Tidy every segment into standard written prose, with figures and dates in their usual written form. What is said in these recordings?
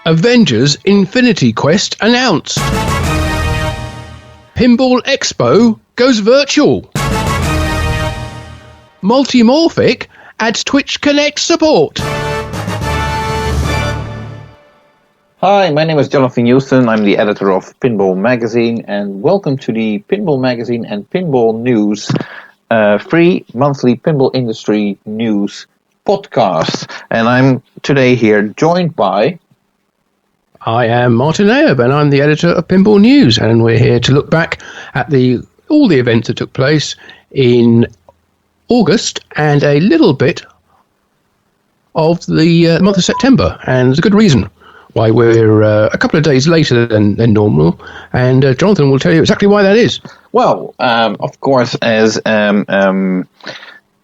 Avengers Infinity Quest announced. Pinball Expo goes virtual. Multimorphic adds Twitch Connect support. Hi, my name is Jonathan Joosten. I'm the editor of Pinball Magazine, and welcome to the Pinball Magazine and Pinball News free monthly pinball industry news podcast. And I'm today here joined by... I am Martin Ayub, and I'm the editor of Pinball News, and we're here to look back at all the events that took place in August and a little bit of the month of September. And there's a good reason why we're a couple of days later than normal, and Jonathan will tell you exactly why that is. Well, of course, as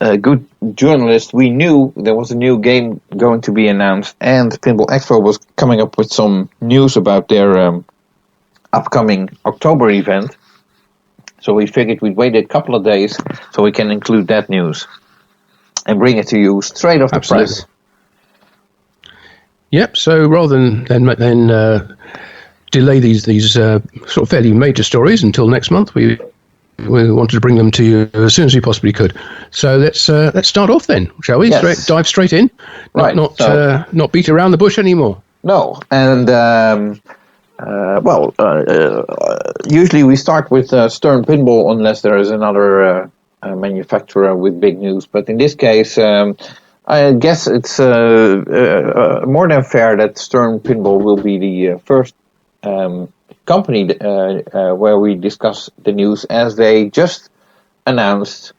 a good journalist, we knew there was a new game going to be announced, and Pinball Expo was coming up with some news about their upcoming October event. So we figured we'd wait a couple of days so we can include that news and bring it to you straight off the press. Yep. So rather than delay these sort of fairly major stories until next month, we wanted to bring them to you as soon as we possibly could. So let's start off then, shall we? Yes. Dive straight in. Right. Not beat around the bush anymore. No. And usually we start with Stern Pinball unless there is another manufacturer with big news. But in this case, I guess it's more than fair that Stern Pinball will be the first company where we discuss the news, as they just announced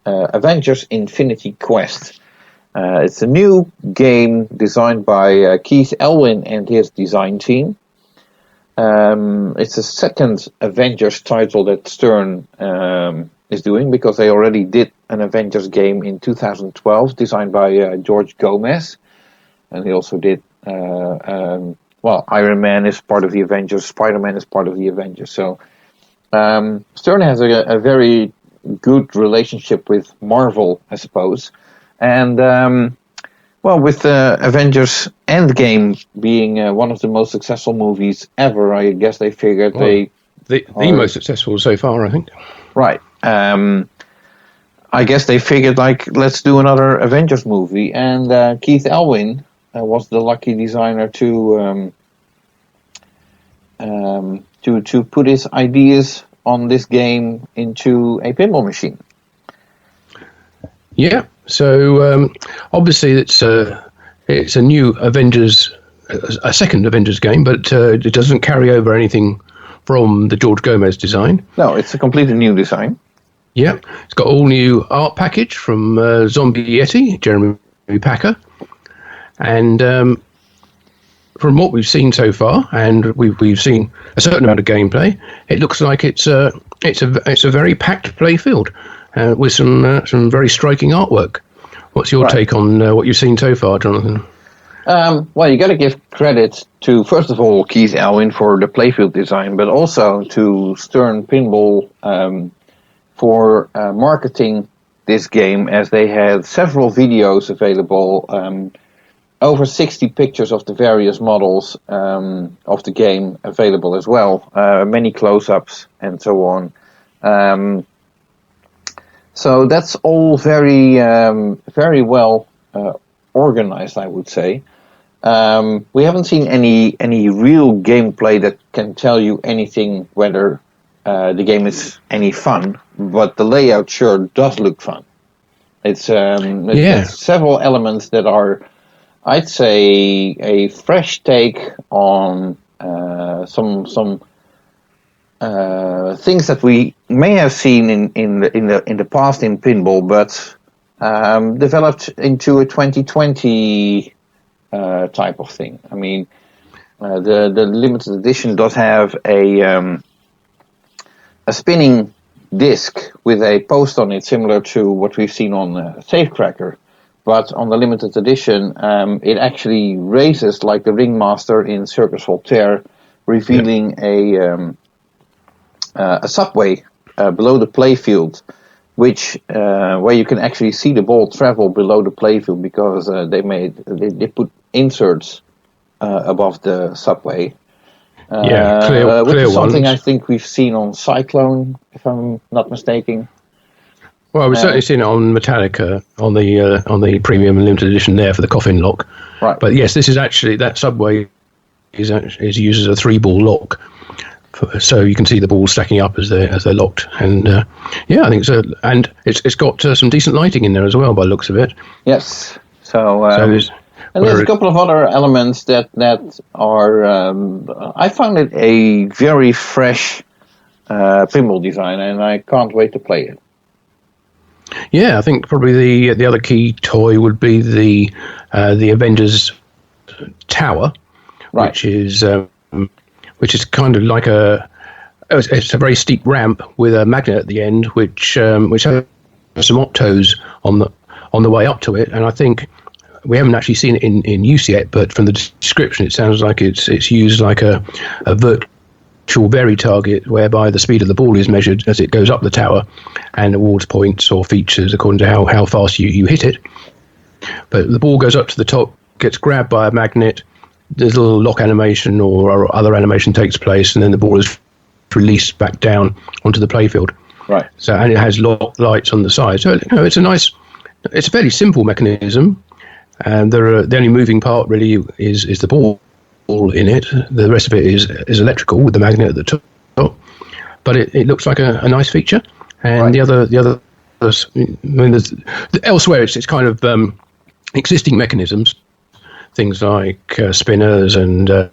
Avengers Infinity Quest. It's a new game designed by Keith Elwin and his design team. It's the second Avengers title that Stern is doing, because they already did an Avengers game in 2012 designed by George Gomez, and he also did Iron Man is part of the Avengers, Spider-Man is part of the Avengers. So Stern has a very good relationship with Marvel, I suppose. And with Avengers Endgame being one of the most successful movies ever, I guess they figured the most successful so far, I think. Right. I guess they figured, let's do another Avengers movie. And Keith Elwin was the lucky designer to put his ideas on this game into a pinball machine. Yeah. So obviously it's a new Avengers, a second Avengers game, but it doesn't carry over anything from the George Gomez design. No, it's a completely new design. Yeah, it's got all new art package from Zombie Yeti, Jeremy Packer, and from what we've seen so far, and we've seen a certain amount of gameplay, it looks like it's a very packed play field with some very striking artwork. What's your take on what you've seen so far, Jonathan? You got to give credit to, first of all, Keith Elwin for the playfield design, but also to Stern Pinball for marketing this game, as they had several videos available, over 60 pictures of the various models of the game available as well, many close-ups and so on. So that's all very well organized, I would say. We haven't seen any real gameplay that can tell you anything whether the game is any fun, but the layout sure does look fun. It's several elements that are, I'd say, a fresh take on some things that we may have seen in the past in pinball, but developed into a 2020 type of thing. I mean, the limited edition does have a spinning disc with a post on it, similar to what we've seen on Safecracker. But on the limited edition, it actually raises like the Ringmaster in Circus Voltaire, revealing a subway below the playfield, which where you can actually see the ball travel below the playfield, because they put inserts above the subway. Clear which is something ones. I think we've seen on Cyclone, if I'm not mistaken. Well, we've certainly seen it on Metallica on the premium and limited edition there for the coffin lock. Right. But yes, this is actually that subway is used as a 3-ball lock, so you can see the balls stacking up as they're locked. And I think so. And it's got some decent lighting in there as well, by the looks of it. Yes. So there's a couple of other elements that are. I found it a very fresh pinball design, and I can't wait to play it. Yeah, I think probably the other key toy would be the Avengers tower, right. which is kind of like it's a very steep ramp with a magnet at the end, which has some optos on the way up to it, and I think we haven't actually seen it in use yet, but from the description it sounds like it's used like a virtual vary target, whereby the speed of the ball is measured as it goes up the tower and awards points or features according to how fast you hit it. But the ball goes up to the top, gets grabbed by a magnet, there's a little lock animation or other animation takes place, and then the ball is released back down onto the playfield. Right. So, and it has lights on the side. So it's a fairly simple mechanism, and the only moving part really is the ball in it. The rest of it is electrical with the magnet at the top. But it looks like a nice feature. And right. the other, I mean, elsewhere it's kind of existing mechanisms, things like spinners and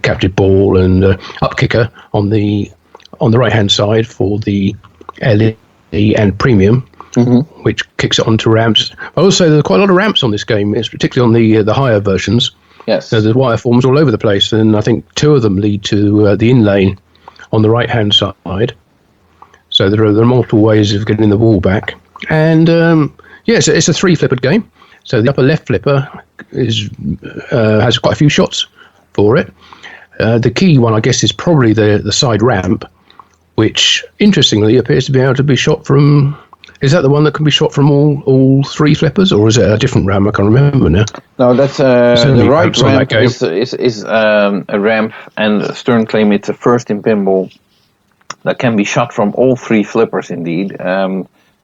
captive ball and up kicker on the right hand side for the LE and premium, which kicks it onto ramps. But also there's quite a lot of ramps on this game, it's particularly on the higher versions. Yes. So there's wire forms all over the place, and I think 2 of them lead to the in lane on the right hand side. So there are multiple ways of getting the ball back. And it's a 3-flippered game. So the upper left flipper has quite a few shots for it. The key one, I guess, is probably the side ramp, which interestingly appears to be able to be shot from. Is that the one that can be shot from all 3 flippers, or is it a different ramp? I can't remember now. No, that's the right ramp is a ramp, and Stern claim it's a first in pinball that can be shot from all 3 flippers. Indeed,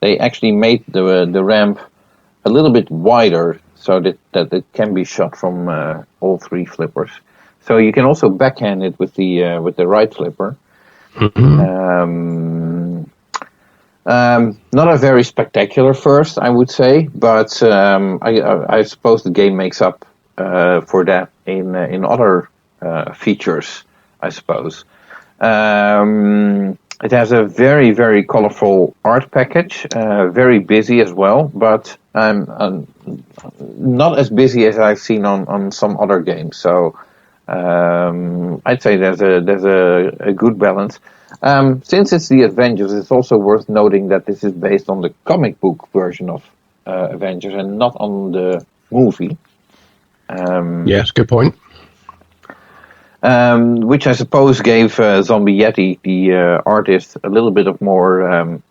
they actually made the ramp a little bit wider so that it can be shot from all 3 flippers. So you can also backhand it with the right flipper. Not a very spectacular first, I would say, but I suppose the game makes up for that in other features, I suppose. It has a very, very colorful art package, very busy as well, but not as busy as I've seen on some other games. So I'd say there's a good balance. Since it's the Avengers, it's also worth noting that this is based on the comic book version of Avengers and not on the movie. Yes, good point. Which I suppose gave Zombie Yeti, the artist, a little bit of more,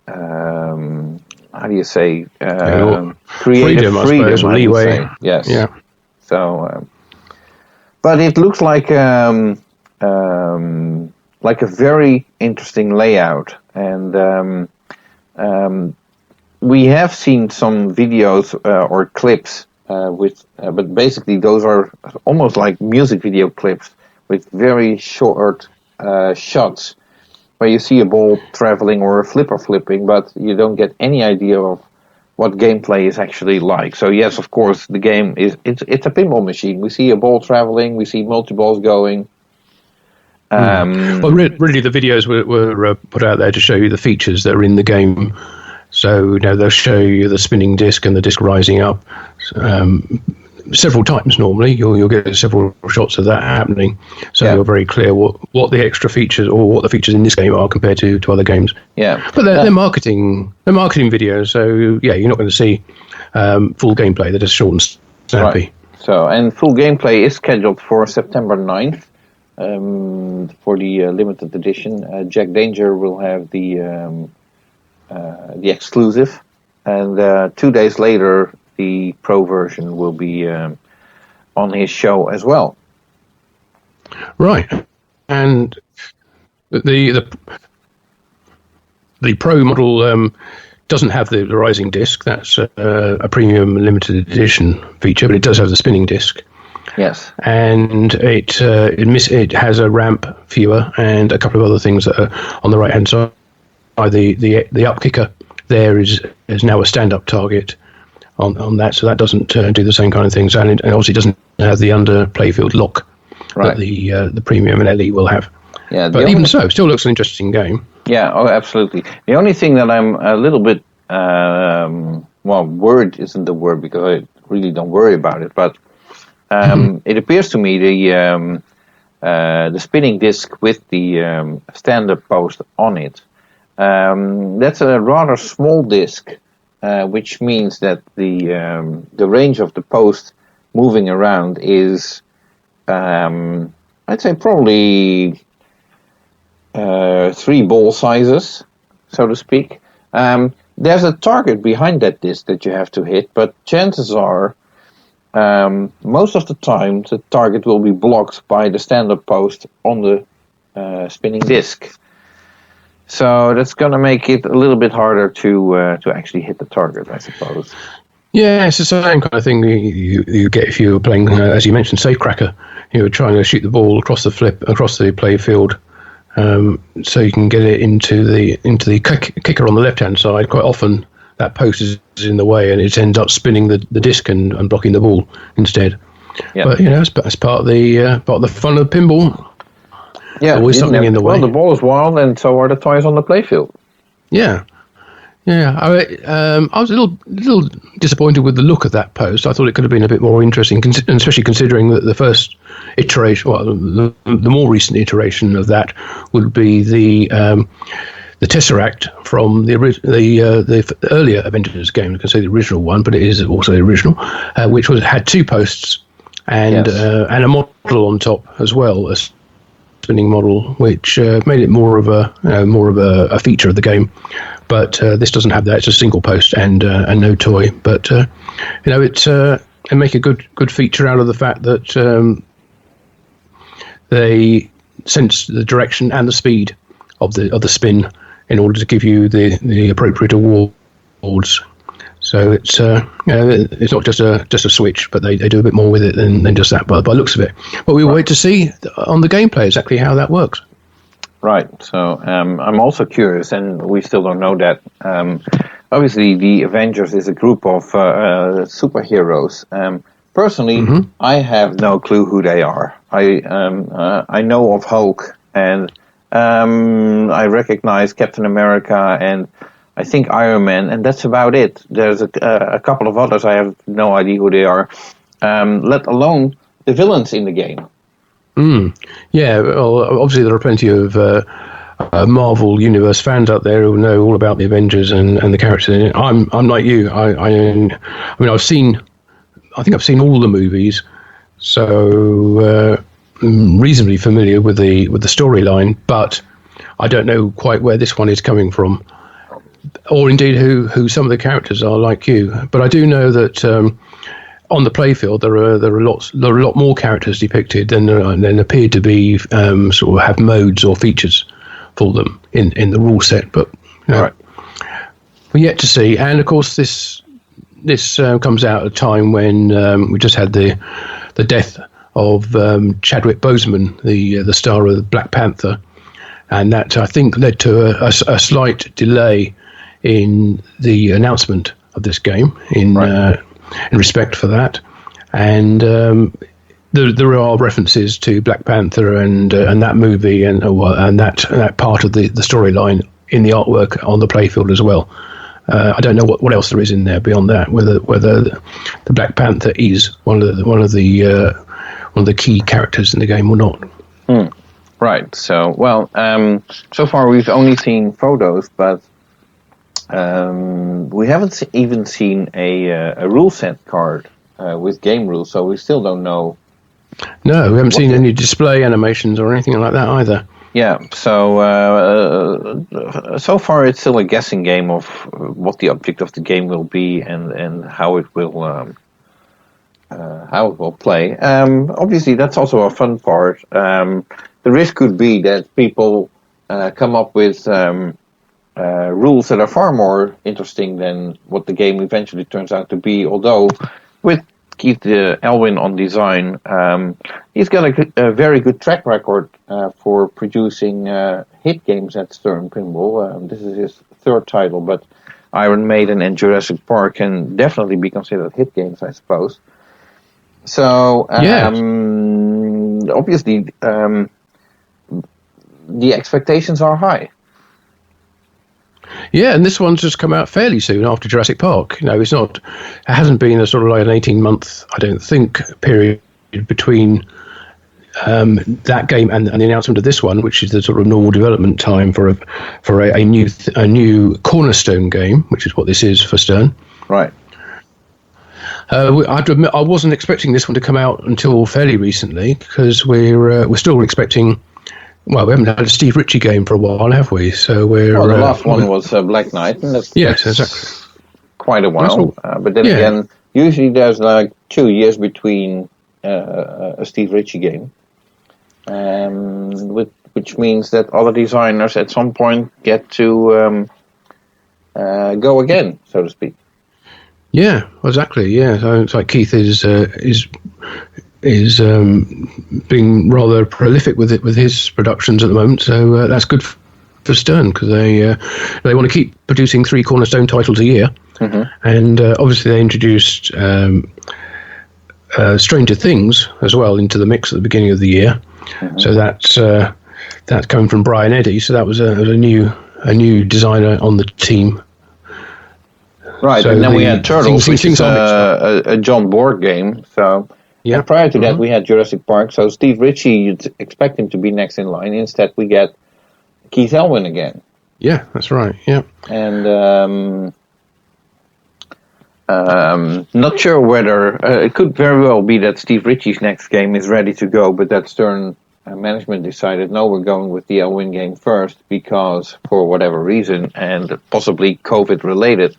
how do you say, creative freedom, or leeway. Yes. Yeah. So, but it looks like a very interesting layout, and we have seen some videos or clips but basically those are almost like music video clips with very short shots where you see a ball traveling or a flipper flipping, but you don't get any idea of what gameplay is actually like. So yes, of course, the game it's a pinball machine. We see a ball traveling, we see multi-balls going. Well, really, the videos were put out there to show you the features that are in the game. So they'll show you the spinning disc and the disc rising up several times. Normally, you'll get several shots of that happening. So you're very clear what the extra features or what the features in this game are compared to other games. Yeah, but they're marketing videos. So yeah, you're not going to see full gameplay. They're just short and snappy. Right. So and full gameplay is scheduled for September 9th. For the limited edition, Jack Danger will have the exclusive, and 2 days later the pro version will be on on his show as well. Right, and the Pro model doesn't have the rising disc. That's a premium limited edition feature, but it does have the spinning disc. Yes, and it has a ramp viewer and a couple of other things that are on the right hand side. The up kicker there is now a stand up target on that, so that doesn't do the same kind of things, and obviously doesn't have the under playfield lock that the premium and LE will have. Yeah, but even so, it still looks an interesting game. Yeah, oh, absolutely. The only thing that I'm a little bit worried isn't the word, because I really don't worry about it, but it appears to me the spinning disc with the stand-up post on it, that's a rather small disc, which means that the range of the post moving around is, I'd say, probably 3 ball sizes, so to speak. There's a target behind that disc that you have to hit, but chances are most of the time the target will be blocked by the stand-up post on the spinning disc. So that's going to make it a little bit harder to actually hit the target, I suppose. Yeah, it's the same kind of thing you get if you're playing, as you mentioned, Safecracker. You're trying to shoot the ball across the play field, so you can get it into the kicker on the left-hand side. Quite often that post is in the way, and it ends up spinning the disc and blocking the ball instead. Yep. But it's part of the fun of pinball. Yeah, always something in the way. Well, the ball is wild, and so are the toys on the playfield. Yeah. I was a little disappointed with the look of that post. I thought it could have been a bit more interesting, especially considering that the first iteration, the more recent iteration of that, would be the Tesseract from the earlier Avengers game. You can say the original one, but it is also the original, which had 2 posts and a model on top as well, a spinning model, which made it more of a feature of the game. But this doesn't have that. It's a single post and no toy. But it make a good feature out of the fact that they sense the direction and the speed of the spin in order to give you the appropriate awards. So it's not just a switch, but they do a bit more with it than just that by looks of it. But we'll wait to see on the gameplay exactly how that works. Right. So I'm also curious, and we still don't know that. Obviously, the Avengers is a group of superheroes. Personally, I have no clue who they are. I know of Hulk, and I recognize Captain America, and I think Iron Man, and that's about it. There's a couple of others. I have no idea who they are, let alone the villains in the game. Yeah, well, obviously there are plenty of Marvel Universe fans out there who know all about the Avengers and the characters in it. I'm like you. I mean, I've seen all the movies, so reasonably familiar with the storyline, but I don't know quite where this one is coming from, or indeed who some of the characters are, like you. But I do know that on the playfield there are a lot more characters depicted than appear to be sort of have modes or features for them in the rule set. But right, we're yet to see. And of course, this comes out at a time when we just had the death of Chadwick Boseman, the star of Black Panther, and that I think led to a slight delay in the announcement of this game in respect for that. And there are references to Black Panther and that movie and that part of the storyline in the artwork on the playfield as well. I don't know what else there is in there beyond that. Whether the Black Panther is one of the key characters in the game or not. Right. So so far we've only seen photos, but we haven't even seen a rule set card with game rules. So we still don't know. No, we haven't seen any display animations or anything like that either. Yeah, so so far it's still a guessing game of what the object of the game will be and how it will how it will play. Obviously, that's also a fun part. The risk could be that people come up with rules that are far more interesting than what the game eventually turns out to be. Although, with Keith Elwin on design, he's got a very good track record for producing hit games at Stern Pinball. This is his third title, but Iron Maiden and Jurassic Park can definitely be considered hit games, I suppose. So, obviously, the expectations are high. Yeah, and this one's just come out fairly soon after Jurassic Park. It hasn't been a sort of like an 18-month, I don't think, period between that game and the announcement of this one, which is the sort of normal development time for a new cornerstone game, which is what this is for Stern. Right. I have to admit, I wasn't expecting this one to come out until fairly recently, because we're still expecting. Well, we haven't had a Steve Ritchie game for a while, have we? So the last one was Black Knight, and that's exactly quite a while. But then again, usually there's like 2 years between a Steve Ritchie game, which means that other designers at some point get to go again, so to speak. Yeah, exactly. Yeah, so it's like Keith is being rather prolific with his productions at the moment. So that's good for Stern, because they want to keep producing 3 cornerstone titles a year, and obviously they introduced Stranger Things as well into the mix at the beginning of the year. So that's coming from Brian Eddy. So that was a new designer on the team. Right, so and then we had Turtles, which is a John Borg game. So and prior to that, we had Jurassic Park. So Steve Ritchie, you'd expect him to be next in line. Instead, we get Keith Elwin again. Yeah, that's right. Yeah, and not sure whether it could very well be that Steve Ritchie's next game is ready to go, but that Stern management decided, no, we're going with the Elwin game first because for whatever reason, and possibly COVID related.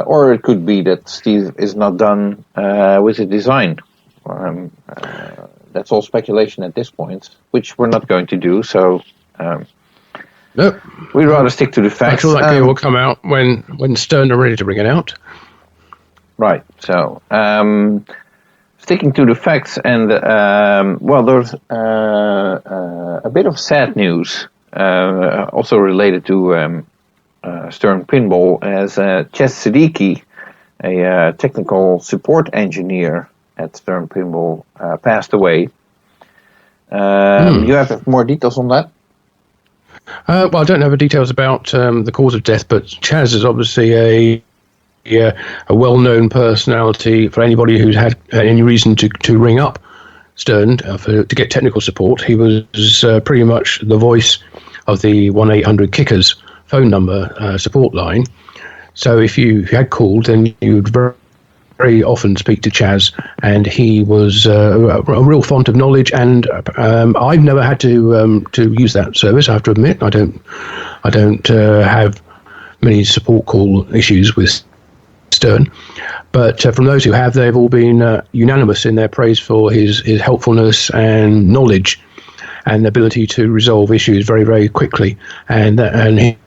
Or it could be that Steve is not done with the design. That's all speculation at this point, which we're not going to do. So nope. We'd rather stick to the facts. I'm sure that game will come out when Stern are ready to bring it out. Right. So sticking to the facts, and there's a bit of sad news. Also related to Stern Pinball, as Ches Siddiqui, a technical support engineer at Stern Pinball, passed away. You have more details on that? Well, I don't have the details about the cause of death, but Chaz is obviously a well-known personality for anybody who's had any reason to ring up Stern to get technical support. He was pretty much the voice of the 1-800-KICKERS phone number support line. So if you had called, then you would very often speak to Chaz, and he was a real font of knowledge. And I've never had to use that service. I have to admit, I don't have many support call issues with Stern. But from those who have, they've all been unanimous in their praise for his helpfulness and knowledge, and the ability to resolve issues very, very quickly. And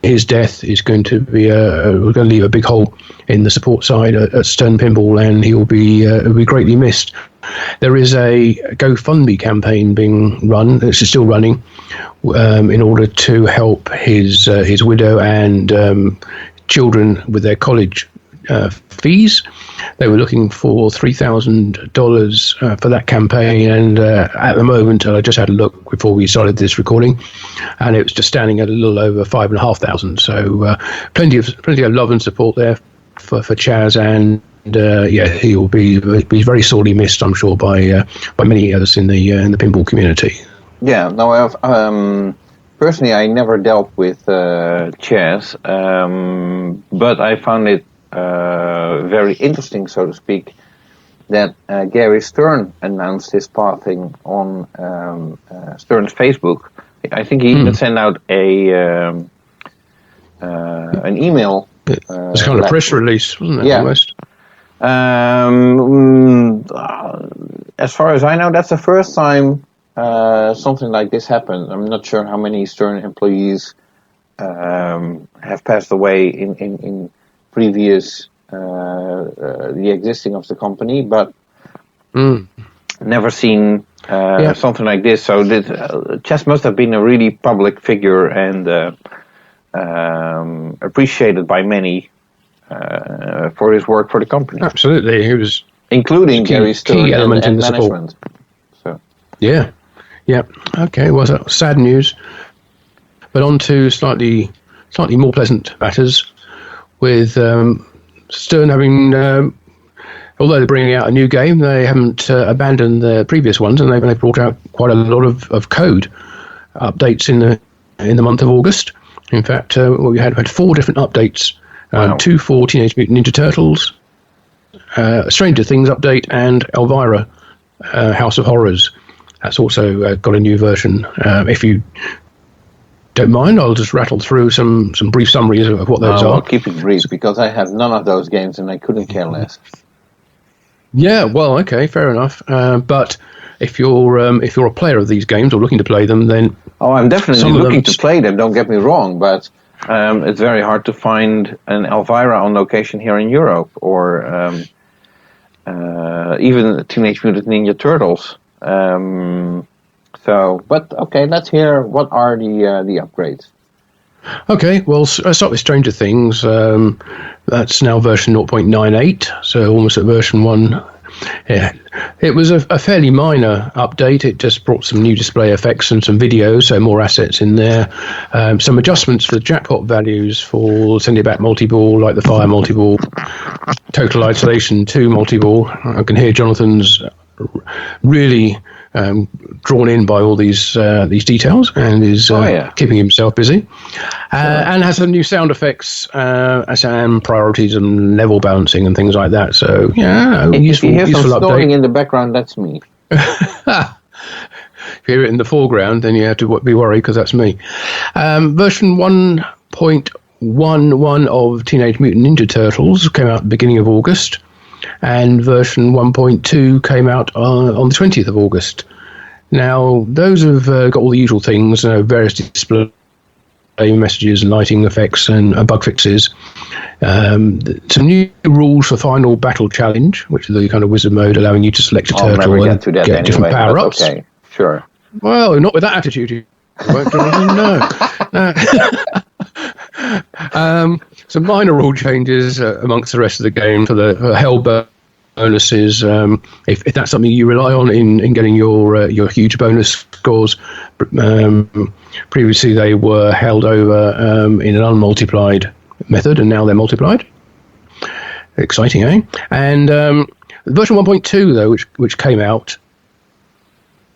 his death is going to be we're going to leave a big hole in the support side at Stern Pinball, and he'll be greatly missed. There is a GoFundMe campaign being run. It's still running in order to help his widow and children with their college fees. They were looking for $3,000 for that campaign, and at the moment, I just had a look before we started this recording, and it was just standing at a little over $5,500. So plenty of love and support there for Chaz, and he will be very sorely missed, I'm sure, by many others in the pinball community. Yeah, no, I've personally I never dealt with Chaz, but I found it very interesting, so to speak, that Gary Stern announced his passing on Stern's Facebook. I think he even sent out an email It's kind of a press release, wasn't it? Yeah. Almost. As far as I know, that's the first time something like this happened. I'm not sure how many Stern employees have passed away in previous the existing of the company, but never seen something like this. So Chess must have been a really public figure and appreciated by many for his work for the company. Absolutely, he was including Gary Stern key element and in the management. Support. So yeah. Okay, well, that's sad news. But on to slightly more pleasant matters, with Stern having, although they're bringing out a new game, they haven't abandoned their previous ones, and they've brought out quite a lot of code updates in the month of August. In fact, we had 4 different updates, 2 for Teenage Mutant Ninja Turtles, Stranger Things update, and Elvira, House of Horrors. That's also got a new version. If you don't mind, I'll just rattle through some brief summaries of what those are. I'll keep it brief because I have none of those games and I couldn't care less. Yeah, well, okay, fair enough. But if you're a player of these games or looking to play them, then I'm definitely looking to play them. Don't get me wrong, but it's very hard to find an Elvira on location here in Europe, or even Teenage Mutant Ninja Turtles. But okay, let's hear what are the upgrades. Okay, well, I'll start with Stranger Things. That's now version 0.98, so almost at version 1. Yeah, it was a fairly minor update. It just brought some new display effects and some videos, so more assets in there. Some adjustments for the jackpot values for sending back multi-ball, like the Fire multi-ball, Total Isolation 2 multi-ball. I can hear Jonathan's really drawn in by all these details, and is keeping himself busy. And has some new sound effects, and priorities and level balancing and things like that. So useful, if you hear some snoring update. in the background, that's me. If you hear it in the foreground, then you have to be worried, because that's me. Version 1.11 of Teenage Mutant Ninja Turtles came out at the beginning of August. And version 1.2 came out on the 20th of August. Now, those have got all the usual things, various display messages, lighting effects, and bug fixes. Some new rules for Final Battle Challenge, which is the kind of wizard mode, allowing you to select a turtle and get different power-ups. Okay, sure. Well, not with that attitude. You won't, Jonathan, no. Some minor rule changes amongst the rest of the game for the hell bonuses. If that's something you rely on in getting your huge bonus scores, previously they were held over in an unmultiplied method, and now they're multiplied. Exciting, eh? And version 1.2 though, which came out,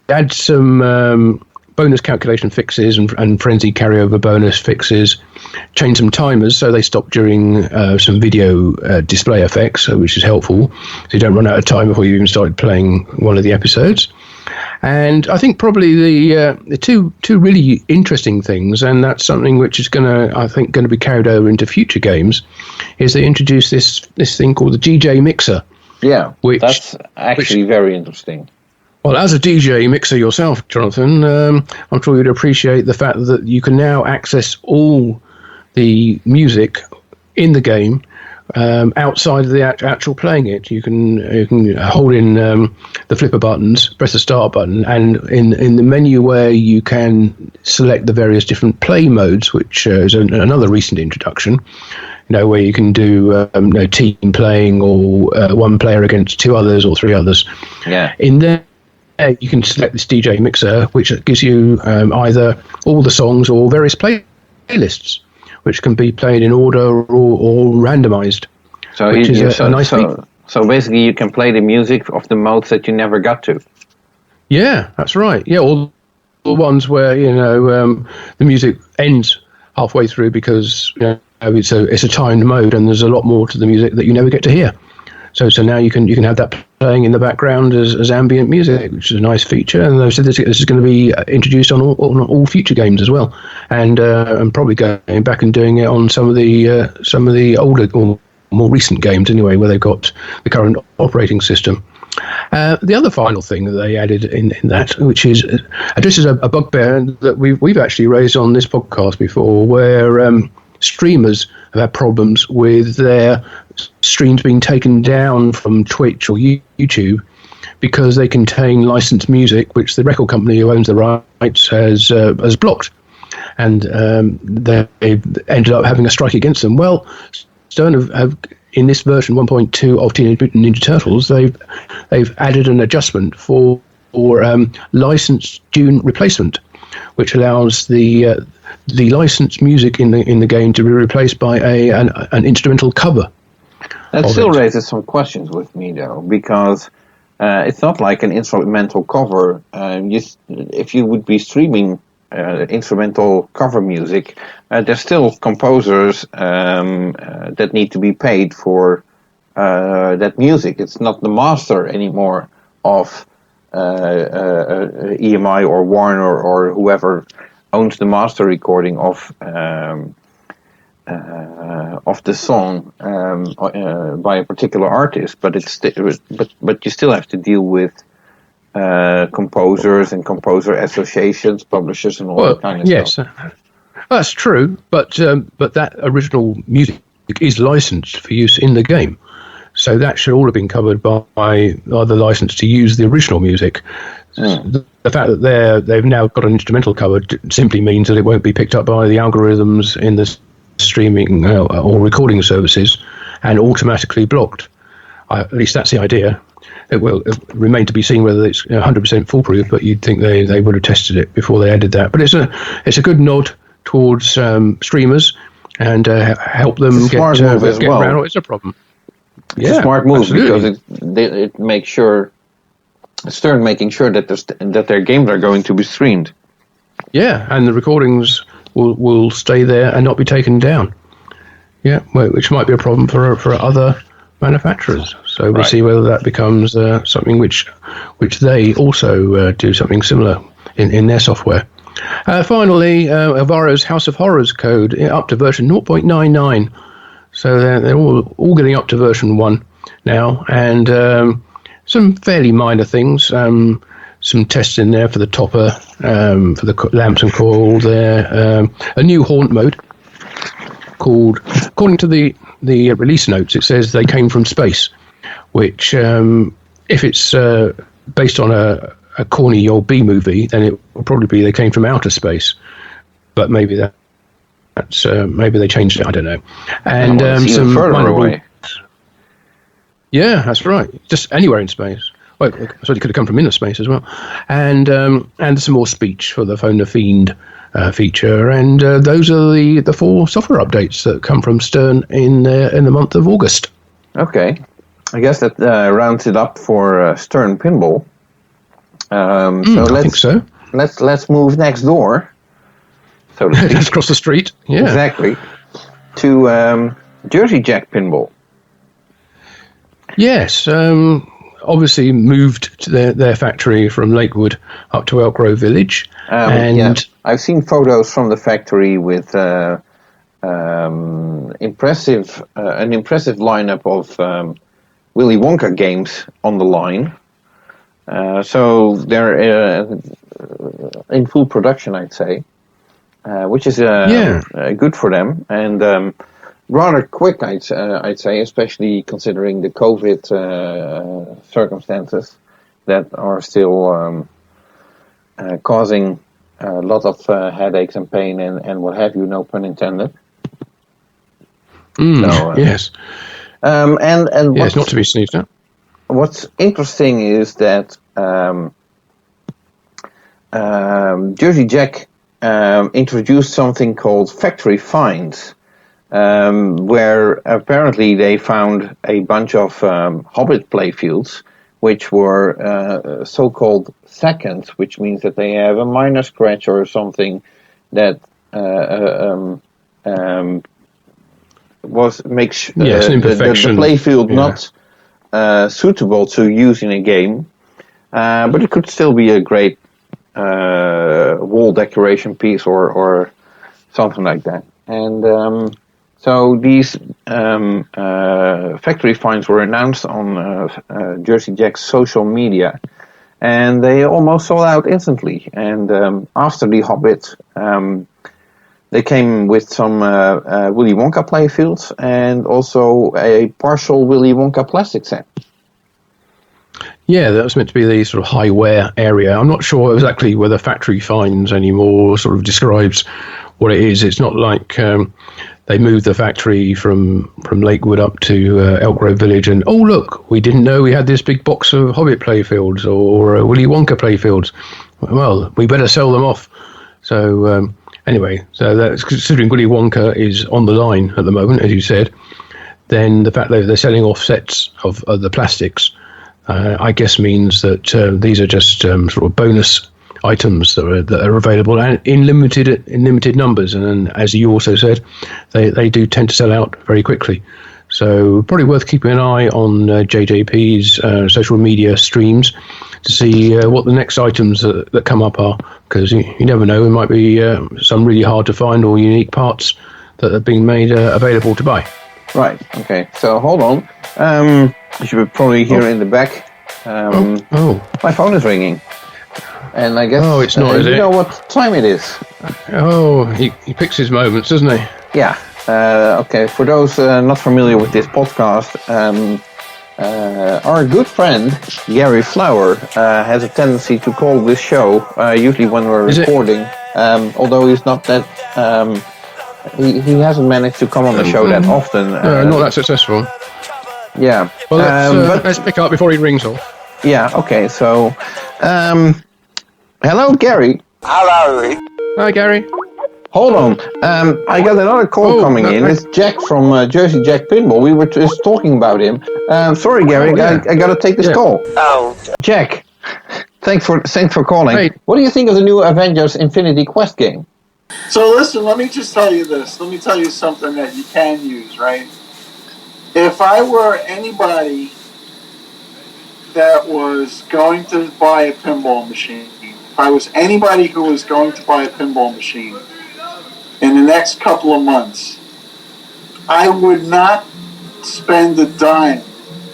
had some bonus calculation fixes and frenzy carryover bonus fixes, changed some timers so they stop during some video display effects, which is helpful, so you don't run out of time before you even started playing one of the episodes. And I think probably the two really interesting things, and that's something which is going to be carried over into future games, is they introduced this thing called the DJ mixer. Yeah, that's actually very interesting. Well, as a DJ mixer yourself, Jonathan, I'm sure you'd appreciate the fact that you can now access all the music in the game outside of the actual playing it. You can hold in the flipper buttons, press the start button, and in the menu where you can select the various different play modes, which is another recent introduction. Where you can do team playing, or one player against 2 others or 3 others. Yeah. In there, you can select this DJ mixer, which gives you either all the songs or various playlists, which can be played in order or randomized. So which is a nice feature. So basically, you can play the music of the modes that you never got to. Yeah, that's right. Yeah, all the ones where the music ends halfway through because it's a timed mode and there's a lot more to the music that you never get to hear. So now you can have that playing in the background as ambient music, which is a nice feature. And they said this is going to be introduced on all future games as well, and probably going back and doing it on some of the older or more recent games anyway, where they've got the current operating system. The other final thing that they added in that, which is this is a bugbear that we've actually raised on this podcast before, where streamers have had problems with their streams being taken down from Twitch or YouTube because they contain licensed music, which the record company who owns the rights has blocked, and they've ended up having a strike against them. Well, Stern have in this version 1.2 of Teenage Mutant Ninja Turtles, they've added an adjustment for licensed tune replacement, which allows the licensed music in the game to be replaced by an instrumental cover. That still raises some questions with me, though, because it's not like an instrumental cover. If you would be streaming instrumental cover music, there's still composers that need to be paid for that music. It's not the master anymore of EMI or Warner or whoever owns the master recording of the song by a particular artist, but but you still have to deal with composers and composer associations, publishers, and all that kind of stuff. Yes, that's true, but that original music is licensed for use in the game, so that should all have been covered by the license to use the original music. The fact that they've now got an instrumental covered simply means that it won't be picked up by the algorithms in the streaming or recording services and automatically blocked. At least that's the idea. It will remain to be seen whether it's 100% foolproof, but you'd think they would have tested it before they added that. But it's a good nod towards streamers and help them get around. It's a problem. It's a smart move, absolutely. Because it makes sure Stern making sure that their games are going to be streamed. Yeah, and the recordings will stay there and not be taken down. Yeah, which might be a problem for other manufacturers. So we'll see whether that becomes something which they also do something similar in their software. Finally, Alvaro's House of Horrors code up to version 0.99. So they're all getting up to version 1 now, and some fairly minor things. Some tests in there for the topper, for the lamps and coil there. A new haunt mode called, according to the release notes, it says they came from space, which if it's based on a corny old B movie, then it will probably be they came from outer space. But maybe that's maybe they changed it. I don't know. And some further away. Yeah, that's right. Just anywhere in space. Well, so it could have come from inner space as well. And some more speech for the Phone the Fiend feature. And those are the 4 software updates that come from Stern in the month of August. Okay. I guess that rounds it up for Stern Pinball. I think so. Let's move next door. So let's cross the street. Yeah, exactly. To Jersey Jack Pinball. Yes. Obviously moved to their factory from Lakewood up to Elk Grove Village. I've seen photos from the factory with an impressive lineup of Willy Wonka games on the line. So they're in full production, I'd say, which is good for them, and rather quick, I'd say, especially considering the COVID circumstances that are still causing a lot of headaches and pain and what have you, no pun intended. Yes. And it's not to be sneezed at. What's interesting is that Jersey Jack introduced something called Factory Finds, where apparently they found a bunch of Hobbit playfields, which were so-called seconds, which means that they have a minor scratch or something that makes the playfield not suitable to use in a game, but it could still be a great wall decoration piece or something like that. And so these factory finds were announced on Jersey Jack's social media, and they almost sold out instantly. And after the Hobbit, they came with some Willy Wonka playfields and also a partial Willy Wonka plastic set. Yeah, that was meant to be the sort of high wear area. I'm not sure exactly whether factory finds anymore sort of describes what it is. It's not like they moved the factory from Lakewood up to Elk Grove Village and, oh, look, we didn't know we had this big box of Hobbit playfields or Willy Wonka playfields. Well, we better sell them off. So anyway, so that's considering Willy Wonka is on the line at the moment, as you said, then the fact that they're selling off sets of the plastics, I guess means that these are just sort of bonus items that are available and in limited numbers. And as you also said, they do tend to sell out very quickly. So probably worth keeping an eye on JJP's social media streams to see what the next items that come up are, because you never know, it might be some really hard to find or unique parts that are being made available to buy. Right, okay, so hold on. You should probably hear in the back. My phone is ringing. And I guess it's not, is it? You know what time it is. Oh, he picks his moments, doesn't he? Yeah. Okay, for those not familiar with this podcast, our good friend Gary Flower has a tendency to call this show, usually when we're recording, although he's not that... he hasn't managed to come on the show that often. Not that successful. Yeah. Well, let's pick up before he rings off. Yeah, okay, so... hello, Gary. Hello. Hi, Gary. Hold on. I got another call coming in. It's Jack from Jersey Jack Pinball. We were just talking about him. Sorry, Gary. I got to take this call. Oh. Jack, thanks for calling. Hey. What do you think of the new Avengers Infinity Quest game? So listen, let me just tell you this. Let me tell you something that you can use, right? If I were anybody that was going to buy a pinball machine, if I was anybody who was going to buy a pinball machine in the next couple of months, I would not spend a dime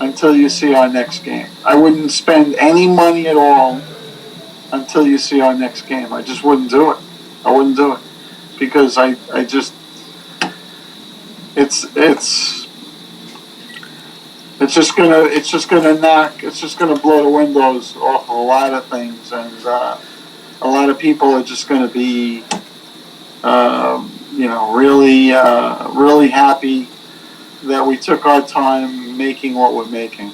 until you see our next game. I wouldn't spend any money at all until you see our next game. I just wouldn't do it. I wouldn't do it because I just it's just gonna blow the windows off of a lot of things, and a lot of people are just gonna be really happy that we took our time making what we're making.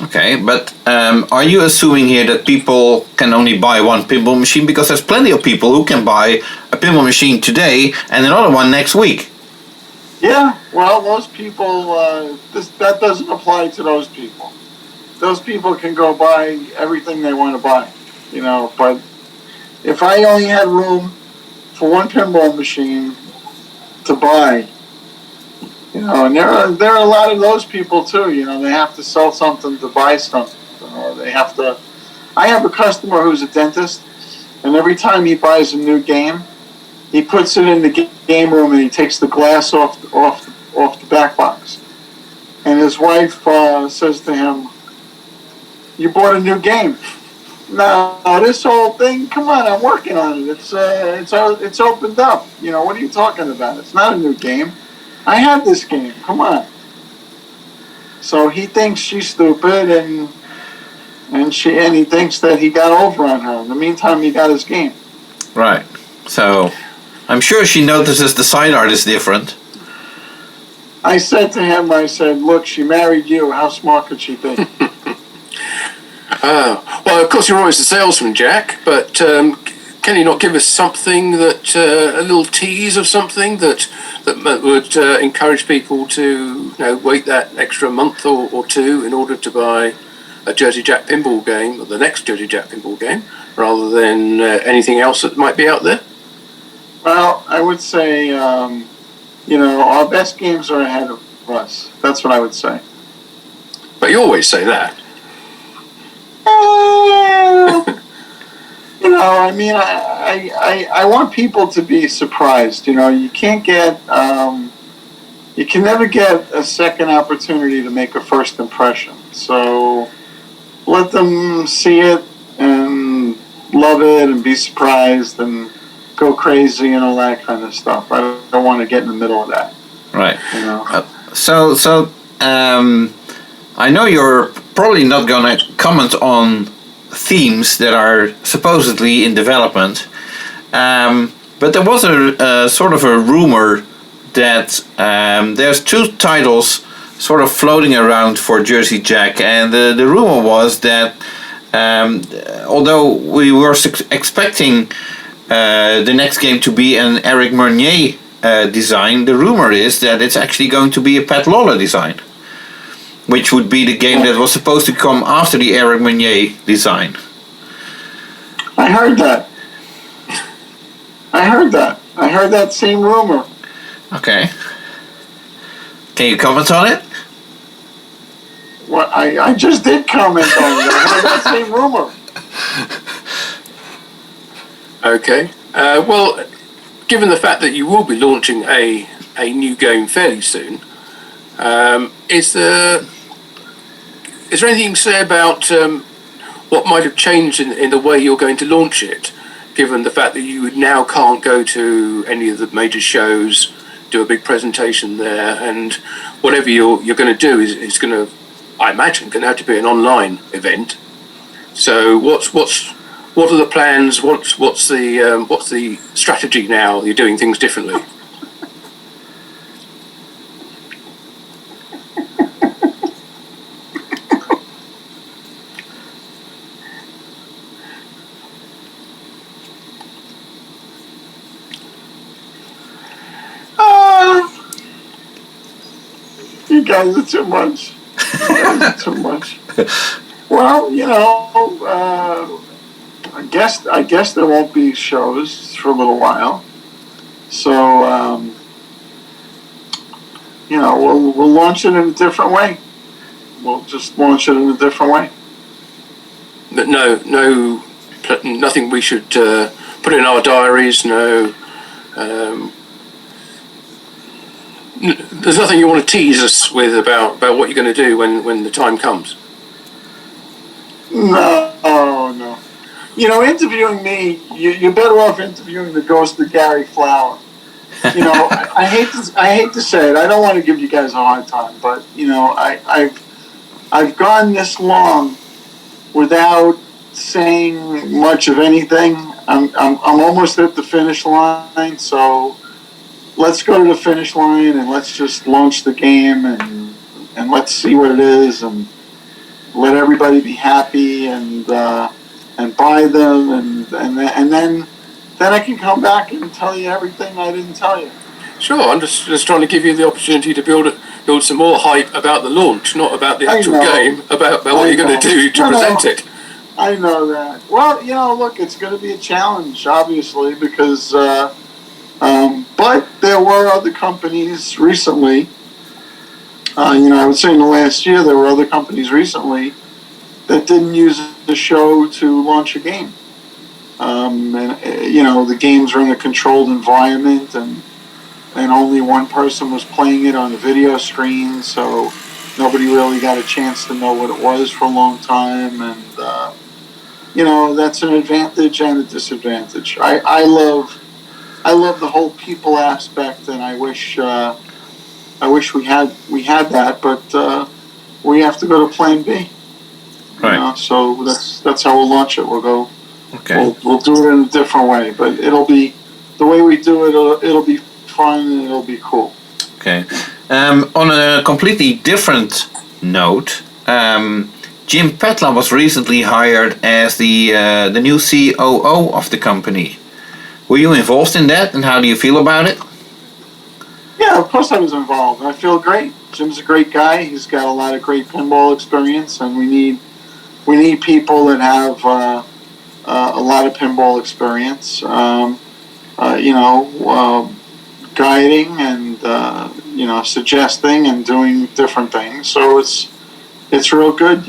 Okay, but are you assuming here that people can only buy one pinball machine? Because there's plenty of people who can buy a pinball machine today and another one next week. Yeah, well, those people, that doesn't apply to those people. Those people can go buy everything they want to buy, but if I only had room for one pinball machine to buy, and there are a lot of those people too, they have to sell something to buy something, or they have to... I have a customer who's a dentist, and every time he buys a new game, he puts it in the game room and he takes the glass off the back box. And his wife says to him, "You bought a new game." "No, this whole thing, come on, I'm working on it. It's opened up. What are you talking about? It's not a new game. I have this game. Come on." So he thinks she's stupid, and he thinks that he got over on her. In the meantime, he got his game. Right. So I'm sure she notices the side art is different. I said to him, "Look, she married you. How smart could she be?" Well, of course, you're always a salesman, Jack, but can you not give us something that, a little tease of something that would encourage people to wait that extra month or two in order to buy a Jersey Jack Pinball game, or the next Jersey Jack Pinball game, rather than anything else that might be out there? Well, I would say, our best games are ahead of us. That's what I would say. But you always say that. You know, I mean, I want people to be surprised. You know, you can't get, you can never get a second opportunity to make a first impression. So let them see it and love it and be surprised and go crazy and all that kind of stuff. I don't want to get in the middle of that. Right. You know? So I know you're probably not going to comment on themes that are supposedly in development, but there was a sort of a rumor that there's 2 titles sort of floating around for Jersey Jack, and the rumor was that although we were expecting the next game to be an Eric Meunier design, the rumor is that it's actually going to be a Pat Lawler design, which would be the game that was supposed to come after the Eric Meunier design. I heard that. I heard that same rumor. Okay. Can you comment on it? Well, I just did comment on it. I heard that same rumor. Okay. Well, given the fact that you will be launching a new game fairly soon, is there anything you can say about what might have changed in the way you're going to launch it, given the fact that you now can't go to any of the major shows, do a big presentation there, and whatever you're going to do is going to, I imagine, going to have to be an online event. So what are the plans? What's the strategy now? You're doing things differently. You guys are too much. Well, you know, I guess there won't be shows for a little while. So, you know, we'll launch it in a different way. We'll just launch it in a different way. But nothing we should put in our diaries. No. There's nothing you want to tease us with about what you're going to do when the time comes. No. You know, interviewing me, you're better off interviewing the ghost of Gary Flower. You know, I hate to say it. I don't want to give you guys a hard time, but you know, I've gone this long without saying much of anything. I'm almost at the finish line, so let's go to the finish line and let's just launch the game and let's see what it is and let everybody be happy and buy them and then I can come back and tell you everything I didn't tell you. Sure, I'm just trying to give you the opportunity to build some more hype about the launch, not about the actual game, about what you're going to do to present it. I know that. Well, you know, look, it's going to be a challenge, obviously, because but there were other companies recently, you know, I would say in the last year, there were other companies recently that didn't use the show to launch a game. And, you know, the games were in a controlled environment and only one person was playing it on the video screen, so nobody really got a chance to know what it was for a long time. And, you know, that's an advantage and a disadvantage. I love the whole people aspect, and I wish we had that, but we have to go to Plan B. Right. You know, so that's how we'll launch it. We'll go. Okay. We'll do it in a different way, but it'll be the way we do it. It'll be fun and it'll be cool. Okay. On a completely different note, Jim Petla was recently hired as the new COO of the company. Were you involved in that, and how do you feel about it? Yeah, of course I was involved. I feel great. Jim's a great guy. He's got a lot of great pinball experience, and we need people that have a lot of pinball experience. You know, guiding and you know, suggesting and doing different things. So it's it's real good.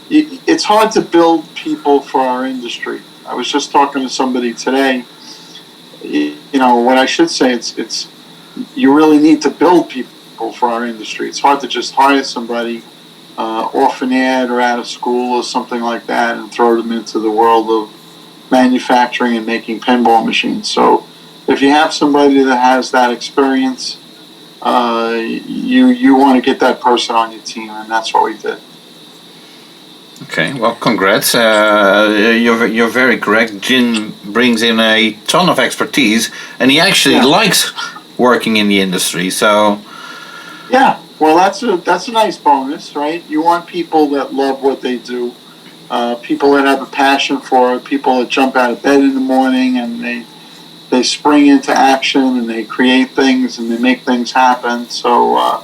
It's hard to build people for our industry. I was just talking to somebody today. What I should say, it's you really need to build people for our industry. It's hard to just hire somebody off an ad or out of school or something like that and throw them into the world of manufacturing and making pinball machines. So if you have somebody that has that experience, you want to get that person on your team, and that's what we did. Okay, well, congrats. You're very correct. Jin brings in a ton of expertise, and he actually likes working in the industry. So, yeah, well, that's a nice bonus, right? You want people that love what they do, people that have a passion for it, people that jump out of bed in the morning and they spring into action and they create things and they make things happen. So,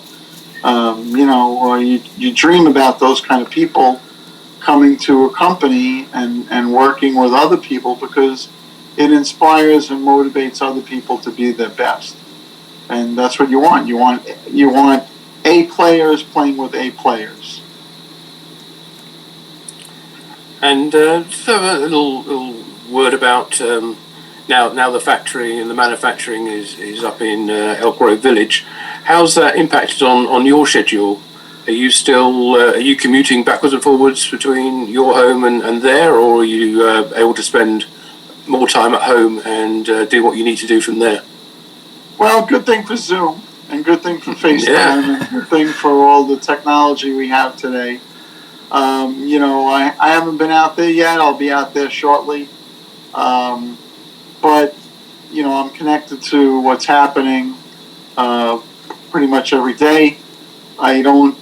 you dream about those kind of people coming to a company and working with other people, because it inspires and motivates other people to be their best. And that's what you want. You want A players playing with A players. And just have a little word about now the factory and the manufacturing is up in Elk Grove Village. How's that impacted on your schedule? Are you commuting backwards and forwards between your home and there, or are you able to spend more time at home and do what you need to do from there? Well, good thing for Zoom, and good thing for FaceTime, and good thing for all the technology we have today. I haven't been out there yet. I'll be out there shortly. But, I'm connected to what's happening pretty much every day. I don't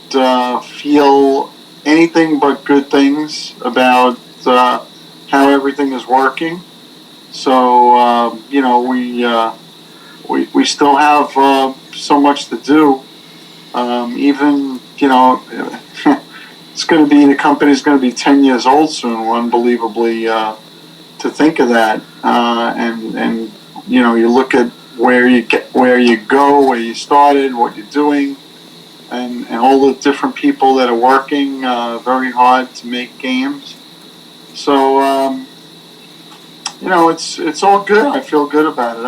feel anything but good things about how everything is working. So, we still have so much to do. The company's going to be 10 years old soon, unbelievably, to think of that. And you look at where you go, where you started, what you're doing, and all the different people that are working very hard to make games. So, it's all good. I feel good about it.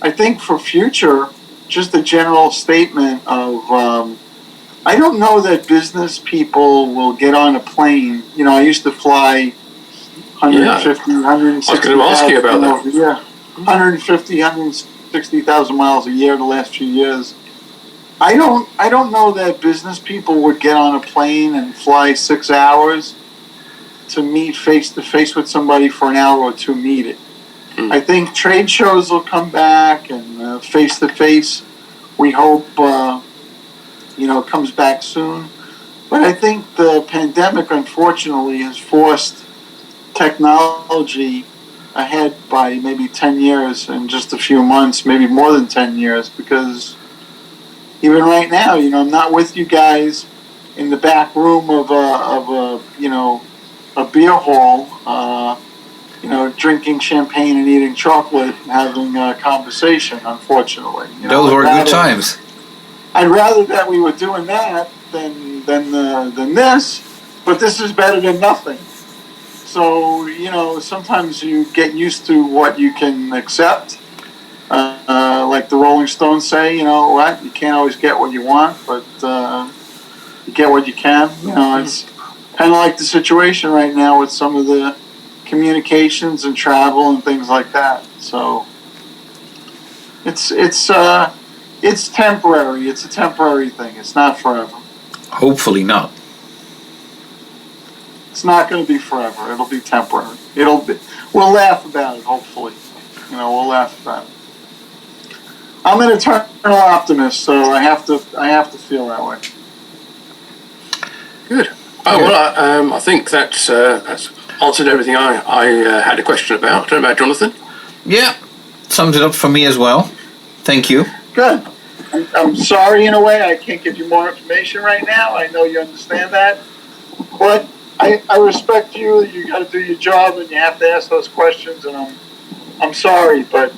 I think for future, just a general statement of, I don't know that business people will get on a plane. I used to fly 150, 160,000 I was going to ask you about that. Yeah, 150, 160,000 miles a year the last few years. I don't know that business people would get on a plane and fly 6 hours to meet face to face with somebody for an hour or two meet it. I think trade shows will come back, and face to face, we hope, comes back soon. But I think the pandemic, unfortunately, has forced technology ahead by maybe 10 years in just a few months, maybe more than 10 years, because even right now, I'm not with you guys in the back room of a beer hall, drinking champagne and eating chocolate and having a conversation, unfortunately. Those were good times. I'd rather that we were doing that than this, but this is better than nothing. So, sometimes you get used to what you can accept. Like the Rolling Stones say, you can't always get what you want, but you get what you can. It's kind of like the situation right now with some of the communications and travel and things like that. So it's temporary. It's a temporary thing. It's not forever. Hopefully not. It's not going to be forever. It'll be temporary. We'll laugh about it. Hopefully, we'll laugh about it. I'm an eternal optimist, so I have to feel that way. Good. Oh well, I think that's answered everything I had a question about. I don't know about Jonathan. Yeah, sums it up for me as well. Thank you. Good. I'm sorry in a way I can't give you more information right now. I know you understand that, but I respect you. You got to do your job, and you have to ask those questions. And I'm sorry, but